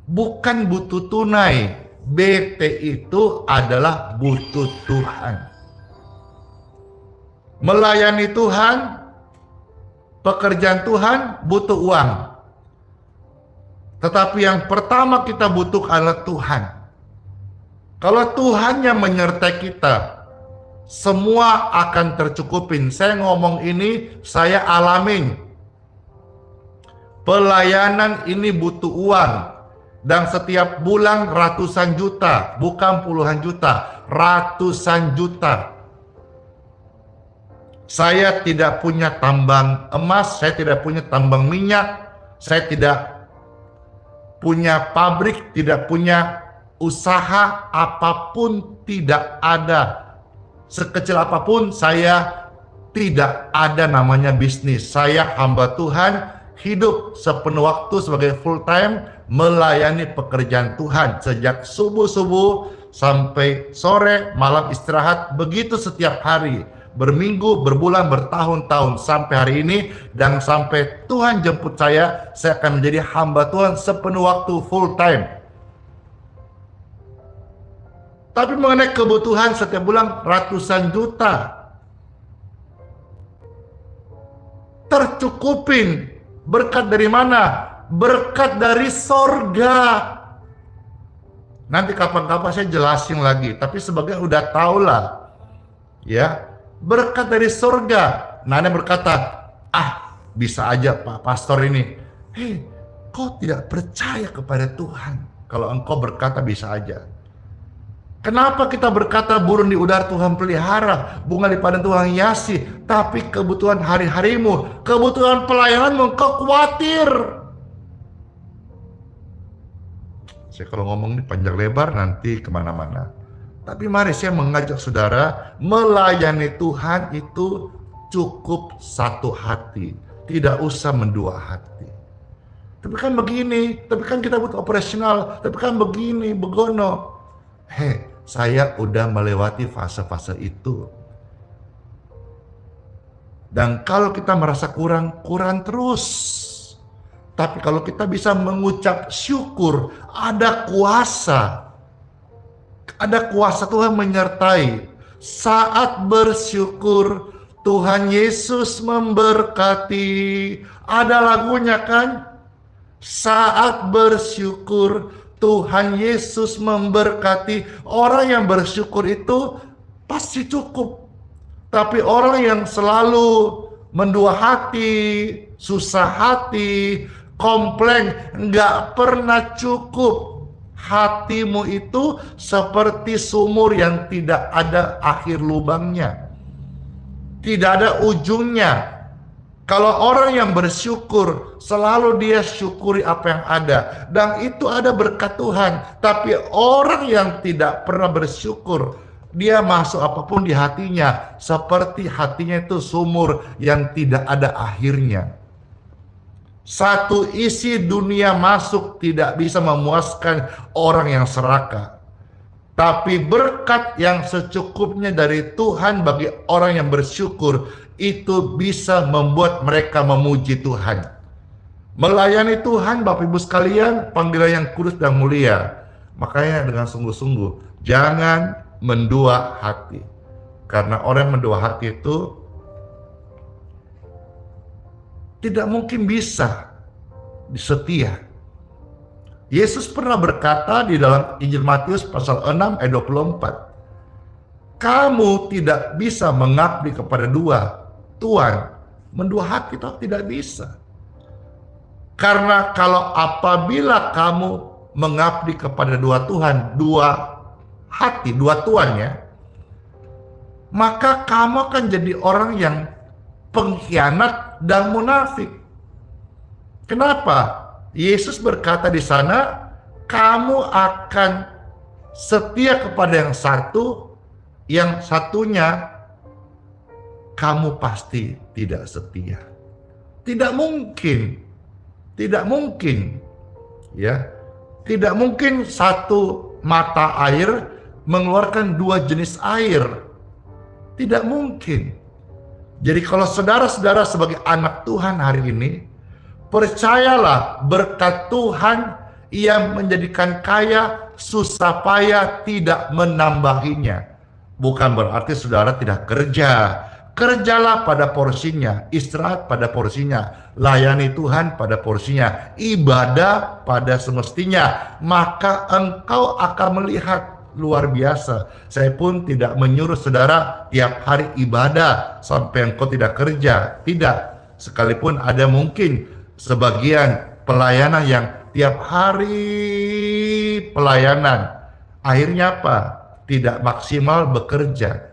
bukan butuh tunai. BT itu adalah butuh Tuhan. Melayani Tuhan, pekerjaan Tuhan butuh uang. Tetapi yang pertama kita butuh adalah Tuhan. Kalau Tuhan yang menyertai kita, semua akan tercukupin. Saya ngomong ini, saya alamin. Pelayanan ini butuh uang. Dan setiap bulan ratusan juta, bukan puluhan juta, ratusan juta. Saya tidak punya tambang emas, saya tidak punya tambang minyak, saya tidak punya pabrik, tidak punya usaha apapun, tidak ada. Sekecil apapun, saya tidak ada namanya bisnis. Saya hamba Tuhan, hidup sepenuh waktu sebagai full time, melayani pekerjaan Tuhan. Sejak subuh-subuh sampai sore, malam istirahat, begitu setiap hari. Berminggu, berbulan, bertahun-tahun sampai hari ini, dan sampai Tuhan jemput saya akan menjadi hamba Tuhan sepenuh waktu full time. Tapi mengenai kebutuhan setiap bulan ratusan juta, tercukupin. Berkat dari mana? Berkat dari sorga. Nanti kapan-kapan saya jelasin lagi, tapi sebagian udah tahu lah, ya. Berkat dari sorga. Nah, Anda berkata, bisa aja Pak Pastor ini. Hei, kau tidak percaya kepada Tuhan. Kalau engkau berkata bisa aja. Kenapa kita berkata burung di udara Tuhan pelihara, bunga di padang Tuhan hiasi, tapi kebutuhan hari-harimu, kebutuhan pelayananmu, kau khawatir. Saya kalau ngomong ini panjang lebar nanti kemana-mana. Tapi mari saya mengajak saudara, melayani Tuhan itu cukup satu hati, tidak usah mendua hati. Tapi kan begini, tapi kan kita butuh operasional, tapi kan begini, begono. Saya udah melewati fase-fase itu. Dan kalau kita merasa kurang terus. Tapi kalau kita bisa mengucap syukur, ada kuasa. Ada kuasa Tuhan menyertai. Saat bersyukur, Tuhan Yesus memberkati. Ada lagunya kan? Saat bersyukur, Tuhan Yesus memberkati. Orang yang bersyukur itu pasti cukup. Tapi orang yang selalu mendua hati, susah hati, komplain, nggak pernah cukup. Hatimu itu seperti sumur yang tidak ada akhir lubangnya. Tidak ada ujungnya. Kalau orang yang bersyukur, selalu dia syukuri apa yang ada. Dan itu ada berkat Tuhan. Tapi orang yang tidak pernah bersyukur, dia masuk apapun di hatinya. Seperti hatinya itu sumur yang tidak ada akhirnya. Satu isi dunia masuk tidak bisa memuaskan orang yang serakah. Tapi berkat yang secukupnya dari Tuhan bagi orang yang bersyukur, itu bisa membuat mereka memuji Tuhan. Melayani Tuhan, Bapak Ibu sekalian, panggilan yang kudus dan mulia. Makanya dengan sungguh-sungguh, jangan mendua hati. Karena orang yang mendua hati itu tidak mungkin bisa setia. Yesus pernah berkata di dalam Injil Matius pasal 6 ayat 24. Kamu tidak bisa mengabdi kepada dua Tuhan. Mendua hati itu tidak bisa. Karena kalau apabila kamu mengabdi kepada dua Tuhan, dua hati, dua Tuhan ya, maka kamu akan jadi orang yang pengkhianat dan munafik. Kenapa? Yesus berkata di sana, kamu akan setia kepada yang satu, yang satunya kamu pasti tidak setia. Tidak mungkin. Tidak mungkin. Ya. Tidak mungkin satu mata air mengeluarkan dua jenis air. Tidak mungkin. Jadi kalau saudara-saudara sebagai anak Tuhan hari ini, percayalah berkat Tuhan yang menjadikan kaya, susah payah tidak menambahinya. Bukan berarti saudara tidak kerja. Kerjalah pada porsinya, istirahat pada porsinya, layani Tuhan pada porsinya, ibadah pada semestinya. Maka engkau akan melihat luar biasa. Saya pun tidak menyuruh saudara tiap hari ibadah sampai engkau tidak kerja. Tidak. Sekalipun ada mungkin sebagian pelayanan yang tiap hari pelayanan. Akhirnya apa? Tidak maksimal bekerja.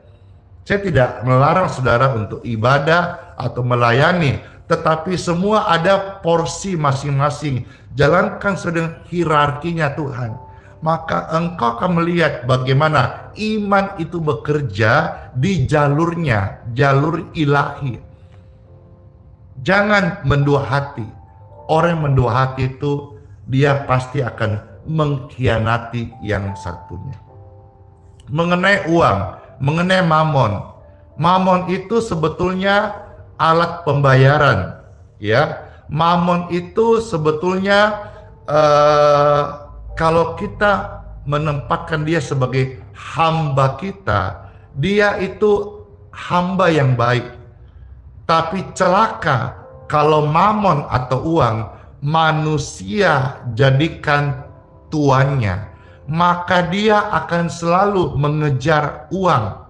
Saya tidak melarang saudara untuk ibadah atau melayani, tetapi semua ada porsi masing-masing. Jalankan sedang hierarkinya Tuhan. Maka engkau akan melihat bagaimana iman itu bekerja di jalurnya, jalur ilahi. Jangan mendua hati. Orang yang mendua hati itu, dia pasti akan mengkhianati yang satunya. Mengenai uang, mengenai mamon. Mamon itu sebetulnya alat pembayaran, ya. Mamon itu sebetulnya kalau kita menempatkan dia sebagai hamba kita, dia itu hamba yang baik. Tapi celaka kalau mamon atau uang manusia jadikan tuannya, maka dia akan selalu mengejar uang.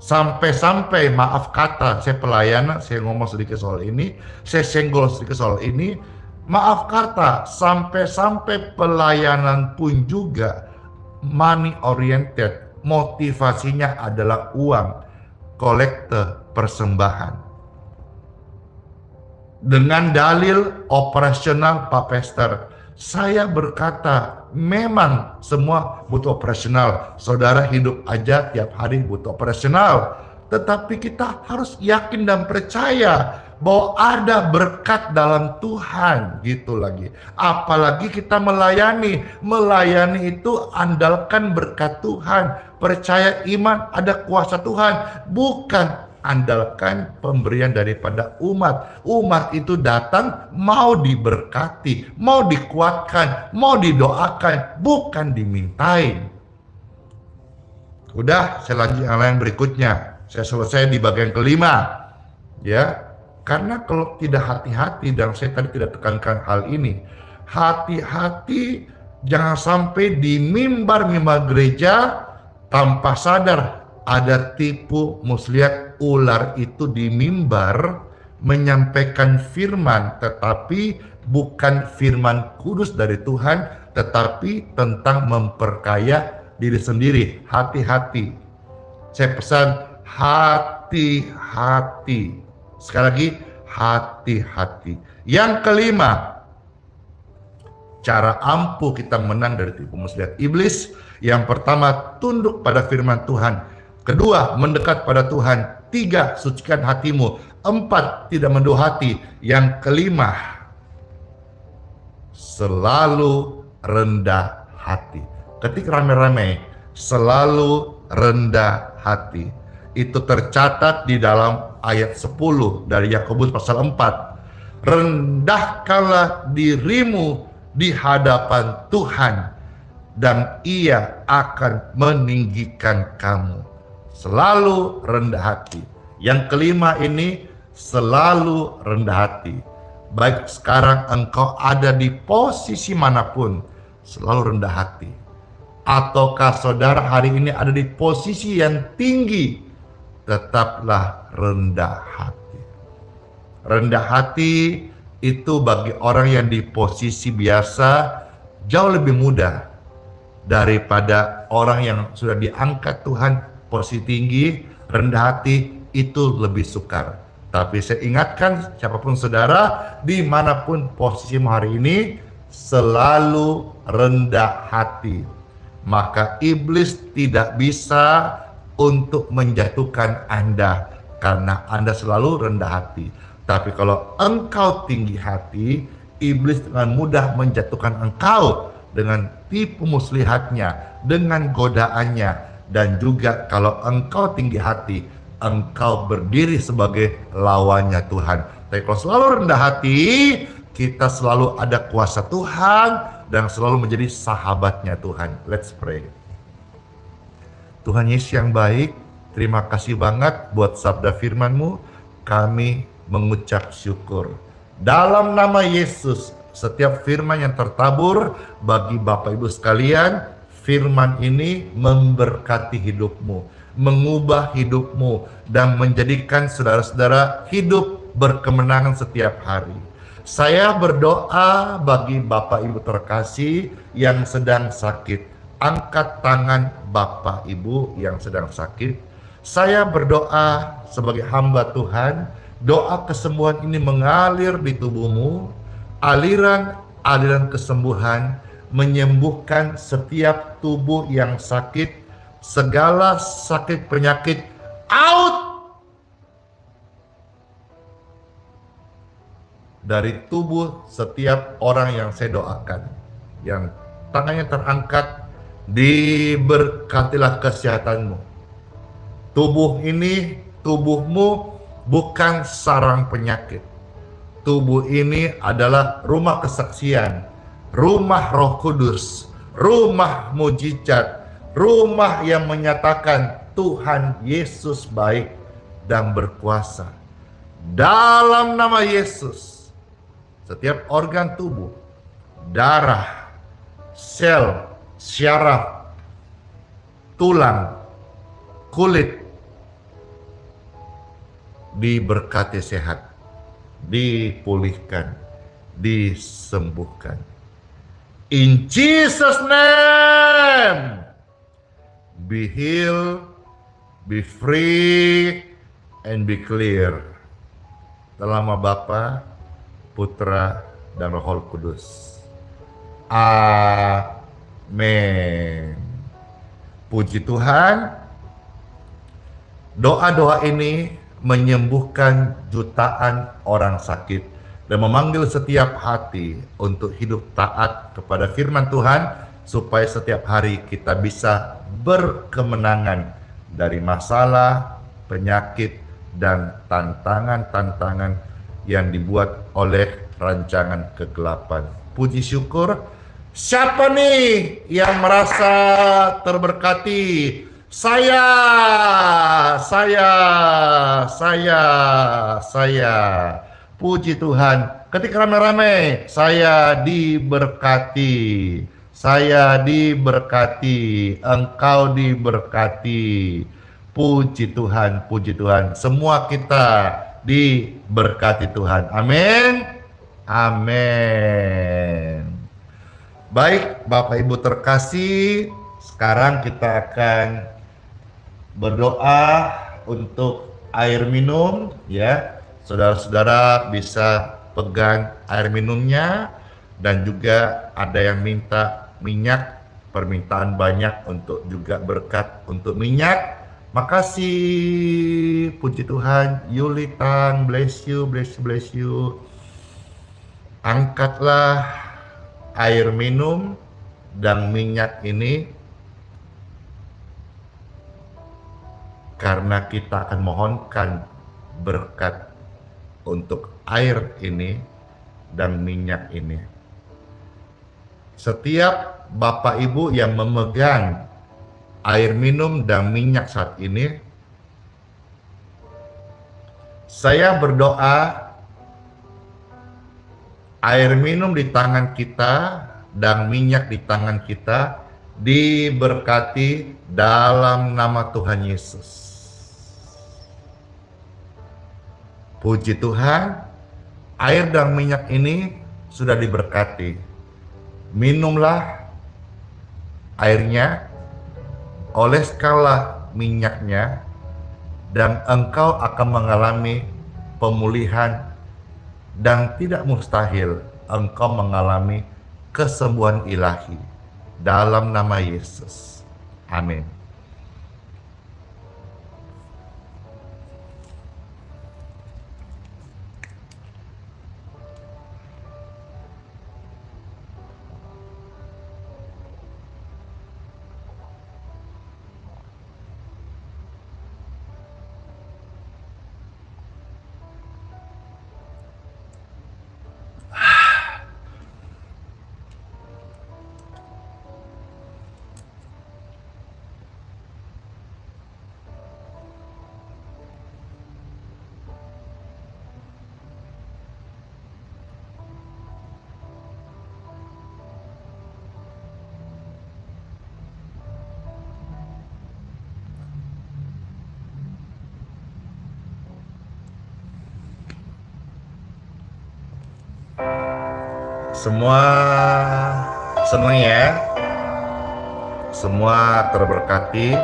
Sampai-sampai, maaf kata, saya pelayanan, saya ngomong sedikit soal ini, saya senggol sedikit soal ini, maaf kata, sampai-sampai pelayanan pun juga money oriented, motivasinya adalah uang, kolekte, persembahan. Dengan dalil operasional Pak Pastor, saya berkata memang semua butuh operasional. Saudara hidup aja tiap hari butuh operasional. Tetapi kita harus yakin dan percaya bahwa ada berkat dalam Tuhan gitu lagi. Apalagi kita melayani. Melayani itu andalkan berkat Tuhan. Percaya iman ada kuasa Tuhan. Bukan andalkan pemberian daripada umat. Umat itu datang mau diberkati, mau dikuatkan, mau didoakan, bukan dimintain. Udah, saya lanjut yang berikutnya. Saya selesai di bagian kelima. Ya, karena kalau tidak hati-hati, dan saya tadi tidak tekankan hal ini, hati-hati jangan sampai di mimbar-mimbar gereja tanpa sadar ada tipu muslihat ular itu di mimbar menyampaikan firman, tetapi bukan firman kudus dari Tuhan, tetapi tentang memperkaya diri sendiri. Hati-hati. Saya pesan hati-hati. Sekali lagi, hati-hati. Yang kelima, cara ampuh kita menang dari tipu muslihat iblis. Yang pertama, tunduk pada firman Tuhan. Kedua, mendekat pada Tuhan. 3, sucikan hatimu. 4, tidak menduhati. Yang kelima, selalu rendah hati. Ketika rame-rame, selalu rendah hati. Itu tercatat di dalam ayat 10 dari Yakobus pasal 4. Rendahkanlah dirimu di hadapan Tuhan, dan Ia akan meninggikan kamu. Selalu rendah hati. Yang kelima ini, selalu rendah hati. Baik sekarang engkau ada di posisi manapun, selalu rendah hati. Ataukah saudara hari ini ada di posisi yang tinggi, tetaplah rendah hati. Rendah hati itu bagi orang yang di posisi biasa jauh lebih mudah daripada orang yang sudah diangkat Tuhan posisi tinggi. Rendah hati itu lebih sukar. Tapi saya ingatkan siapapun saudara, dimanapun posisimu hari ini, selalu rendah hati. Maka iblis tidak bisa untuk menjatuhkan Anda karena Anda selalu rendah hati. Tapi kalau engkau tinggi hati, iblis dengan mudah menjatuhkan engkau dengan tipu muslihatnya, dengan godaannya. Dan juga kalau engkau tinggi hati, engkau berdiri sebagai lawannya Tuhan. Tapi kalau selalu rendah hati, kita selalu ada kuasa Tuhan dan selalu menjadi sahabatnya Tuhan. Let's pray. Tuhan Yesus yang baik, terima kasih banget buat sabda firman-Mu. Kami mengucap syukur. Dalam nama Yesus, setiap firman yang tertabur bagi Bapak Ibu sekalian, firman ini memberkati hidupmu, mengubah hidupmu, dan menjadikan saudara-saudara hidup berkemenangan setiap hari. Saya berdoa bagi Bapak Ibu terkasih yang sedang sakit. Angkat tangan Bapak Ibu yang sedang sakit. Saya berdoa sebagai hamba Tuhan, doa kesembuhan ini mengalir di tubuhmu, aliran kesembuhan, menyembuhkan setiap tubuh yang sakit, segala sakit penyakit out dari tubuh setiap orang yang saya doakan. Yang tangannya terangkat, diberkatilah kesehatanmu. Tubuhmu bukan sarang penyakit. Tubuh ini adalah rumah kesaksian, rumah Roh Kudus, rumah mujizat, rumah yang menyatakan Tuhan Yesus baik dan berkuasa. Dalam nama Yesus, setiap organ tubuh, darah, sel, syaraf, tulang, kulit, diberkati sehat, dipulihkan, disembuhkan. In Jesus' name. be healed, be free, and be clear. Dalam nama Bapa, Putra, dan Roh Kudus. Amin. Puji Tuhan. Doa-doa ini menyembuhkan jutaan orang sakit dan memanggil setiap hati untuk hidup taat kepada firman Tuhan, supaya setiap hari kita bisa berkemenangan dari masalah, penyakit, dan tantangan-tantangan yang dibuat oleh rancangan kegelapan. Puji syukur. Siapa nih yang merasa terberkati? Saya. Puji Tuhan. Ketika rame-rame, saya diberkati. Saya diberkati. Engkau diberkati. Puji Tuhan, puji Tuhan. Semua kita diberkati Tuhan. Amin. Amin. Baik, Bapak Ibu terkasih, sekarang kita akan berdoa untuk air minum, ya. Saudara-saudara bisa pegang air minumnya, dan juga ada yang minta minyak, permintaan banyak untuk juga berkat untuk minyak. Makasih, puji Tuhan. Yulitan, bless you, bless you, bless you. Angkatlah air minum dan minyak ini, karena kita akan mohonkan berkat untuk air ini dan minyak ini. Setiap Bapak Ibu yang memegang air minum dan minyak saat ini, saya berdoa air minum di tangan kita dan minyak di tangan kita diberkati dalam nama Tuhan Yesus. Puji Tuhan, air dan minyak ini sudah diberkati. Minumlah airnya, oleskanlah minyaknya, dan engkau akan mengalami pemulihan, dan tidak mustahil engkau mengalami kesembuhan ilahi dalam nama Yesus. Amin. Semua senang ya, semua terberkati.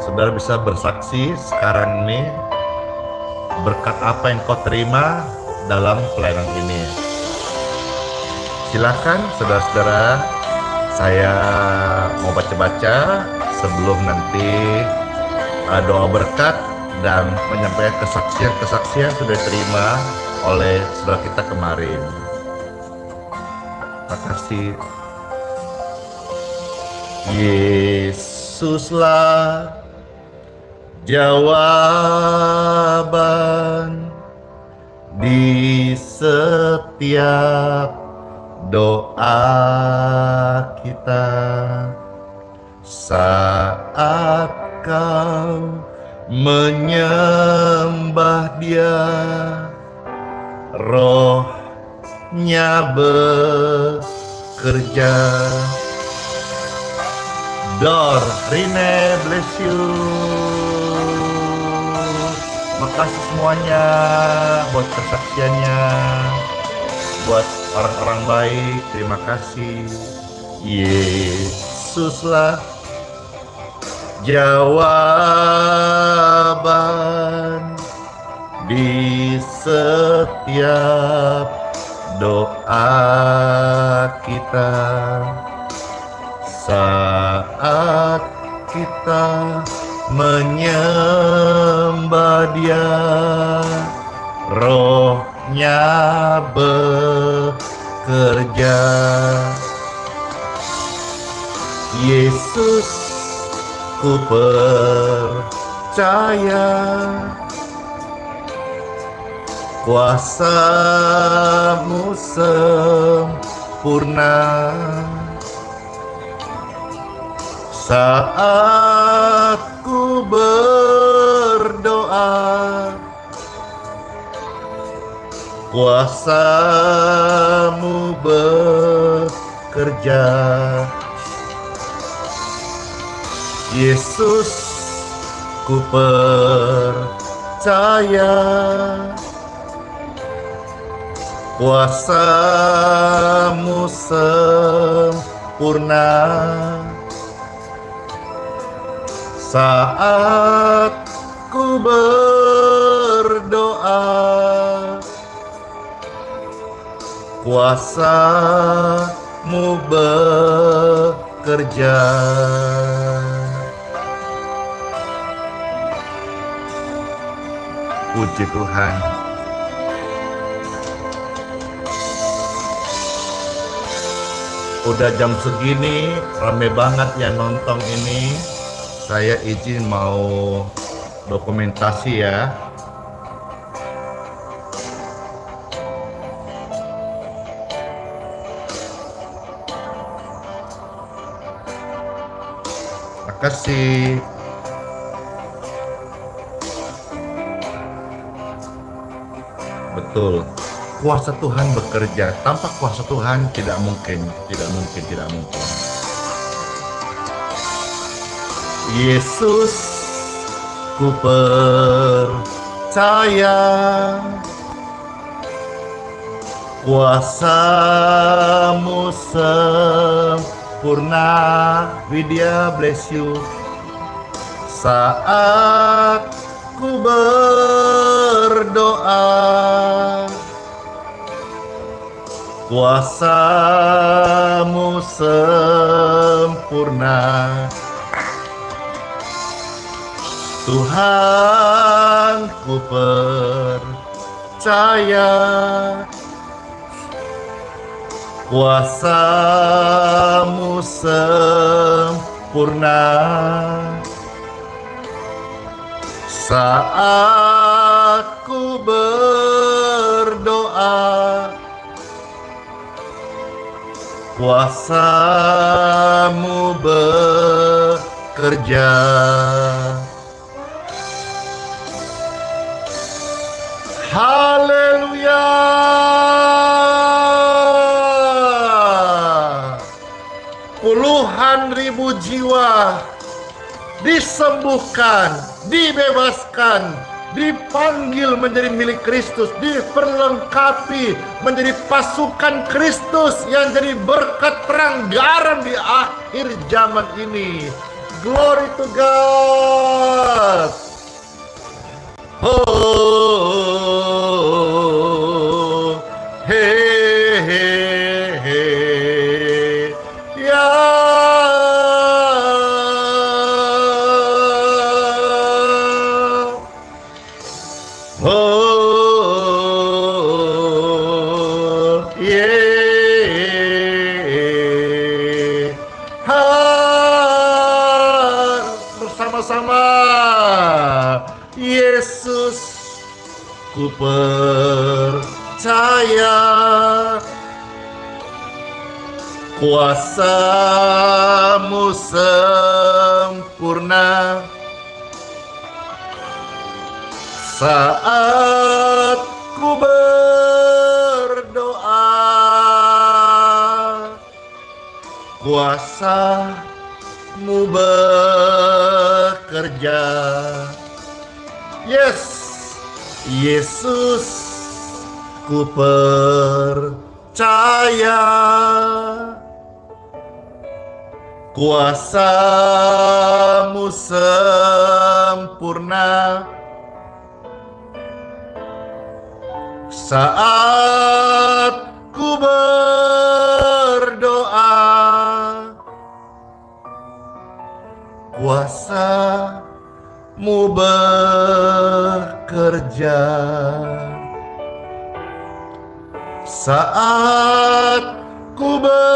Saudara bisa bersaksi sekarang ini berkat apa yang kau terima dalam pelayanan ini. Silakan saudara-saudara, saya mau baca-baca sebelum nanti doa berkat dan menyampaikan kesaksian sudah diterima oleh saudara kita kemarin. Terima kasih. Yesuslah jawaban di setiap doa kita saat kau menyembah Dia, Roh-Nya bekerja. Dor, Rine, bless you. Makasih semuanya buat kesaksiannya, buat orang-orang baik. Terima kasih. Yesuslah jawaban di setiap doa kita saat kita menyembah Dia, Rohnya bekerja. Yesus, ku percaya kuasa-Mu sempurna saat ku berdoa. Kuasa-Mu bekerja. Yesus, ku percaya kuasa-Mu sempurna saat ku berdoa. Kuasa-Mu bekerja. Puji Tuhan. Udah jam segini, rame banget yang nonton ini. Saya izin mau dokumentasi ya. Makasih. Betul. Kuasa Tuhan bekerja. Tanpa kuasa Tuhan tidak mungkin. Yesus, ku percaya kuasa-Mu sempurna. Widya, bless you. Saat ku berdoa, kuasa-Mu sempurna. Tuhan, ku percaya kuasa-Mu sempurna saat ku berdoa. Kuasa-Mu bekerja. Haleluya. Puluhan ribu jiwa disembuhkan, dibebaskan, dipanggil menjadi milik Kristus, diperlengkapi menjadi pasukan Kristus yang jadi berkat terang garam di akhir zaman ini. Glory to God. Oh, hey, hey, hey, ya. Oh, yeah. Bersama-sama. Yesus, ku percaya kuasa-Mu sempurna saat ku berdoa. Kuasa-Mu bekerja. Yes, Yesus, ku percaya Kuasa-Mu sempurna saat ku berdoa. Kuasa-Mu bekerja saat ku berdoa.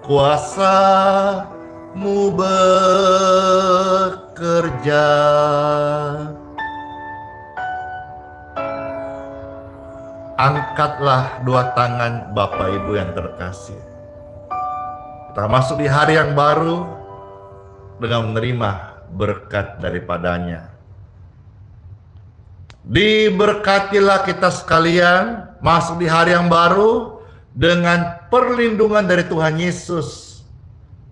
Kuasa-Mu bekerja. Angkatlah dua tangan Bapak Ibu yang terkasih. Kita masuk di hari yang baru dengan menerima berkat daripadanya. Diberkatilah kita sekalian masuk di hari yang baru dengan perlindungan dari Tuhan Yesus.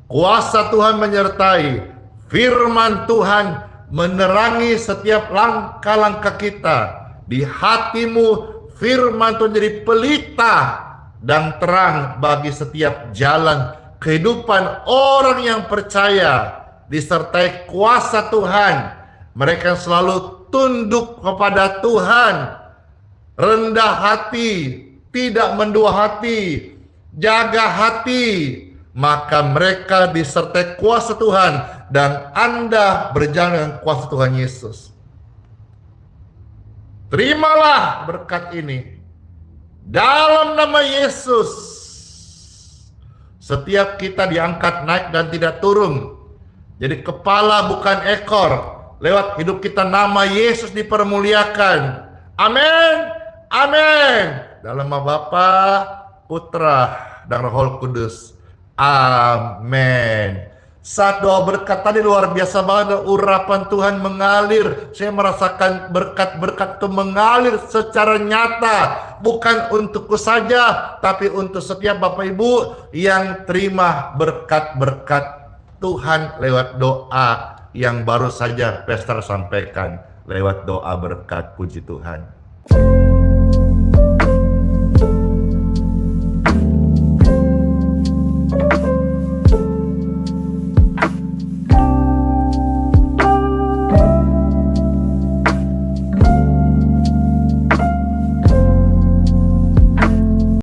Kuasa Tuhan menyertai, firman Tuhan menerangi setiap langkah-langkah kita. Di hatimu firman Tuhan jadi pelita dan terang bagi setiap jalan kehidupan orang yang percaya. Disertai kuasa Tuhan, mereka selalu tunduk kepada Tuhan, rendah hati, tidak mendua hati, jaga hati, maka mereka disertai kuasa Tuhan dan Anda berjalan dengan kuasa Tuhan Yesus. Terimalah berkat ini dalam nama Yesus. Setiap kita diangkat naik dan tidak turun, jadi kepala bukan ekor. Lewat hidup kita nama Yesus dipermuliakan. Amin. Amin. Dalam nama Bapa, Putra, dan Roh Kudus. Amin. Saat doa berkat tadi luar biasa banget, urapan Tuhan mengalir. Saya merasakan berkat-berkat itu mengalir secara nyata. Bukan untukku saja, tapi untuk setiap Bapak Ibu yang terima berkat-berkat Tuhan lewat doa yang baru saja Pastor sampaikan lewat doa berkat. Puji Tuhan.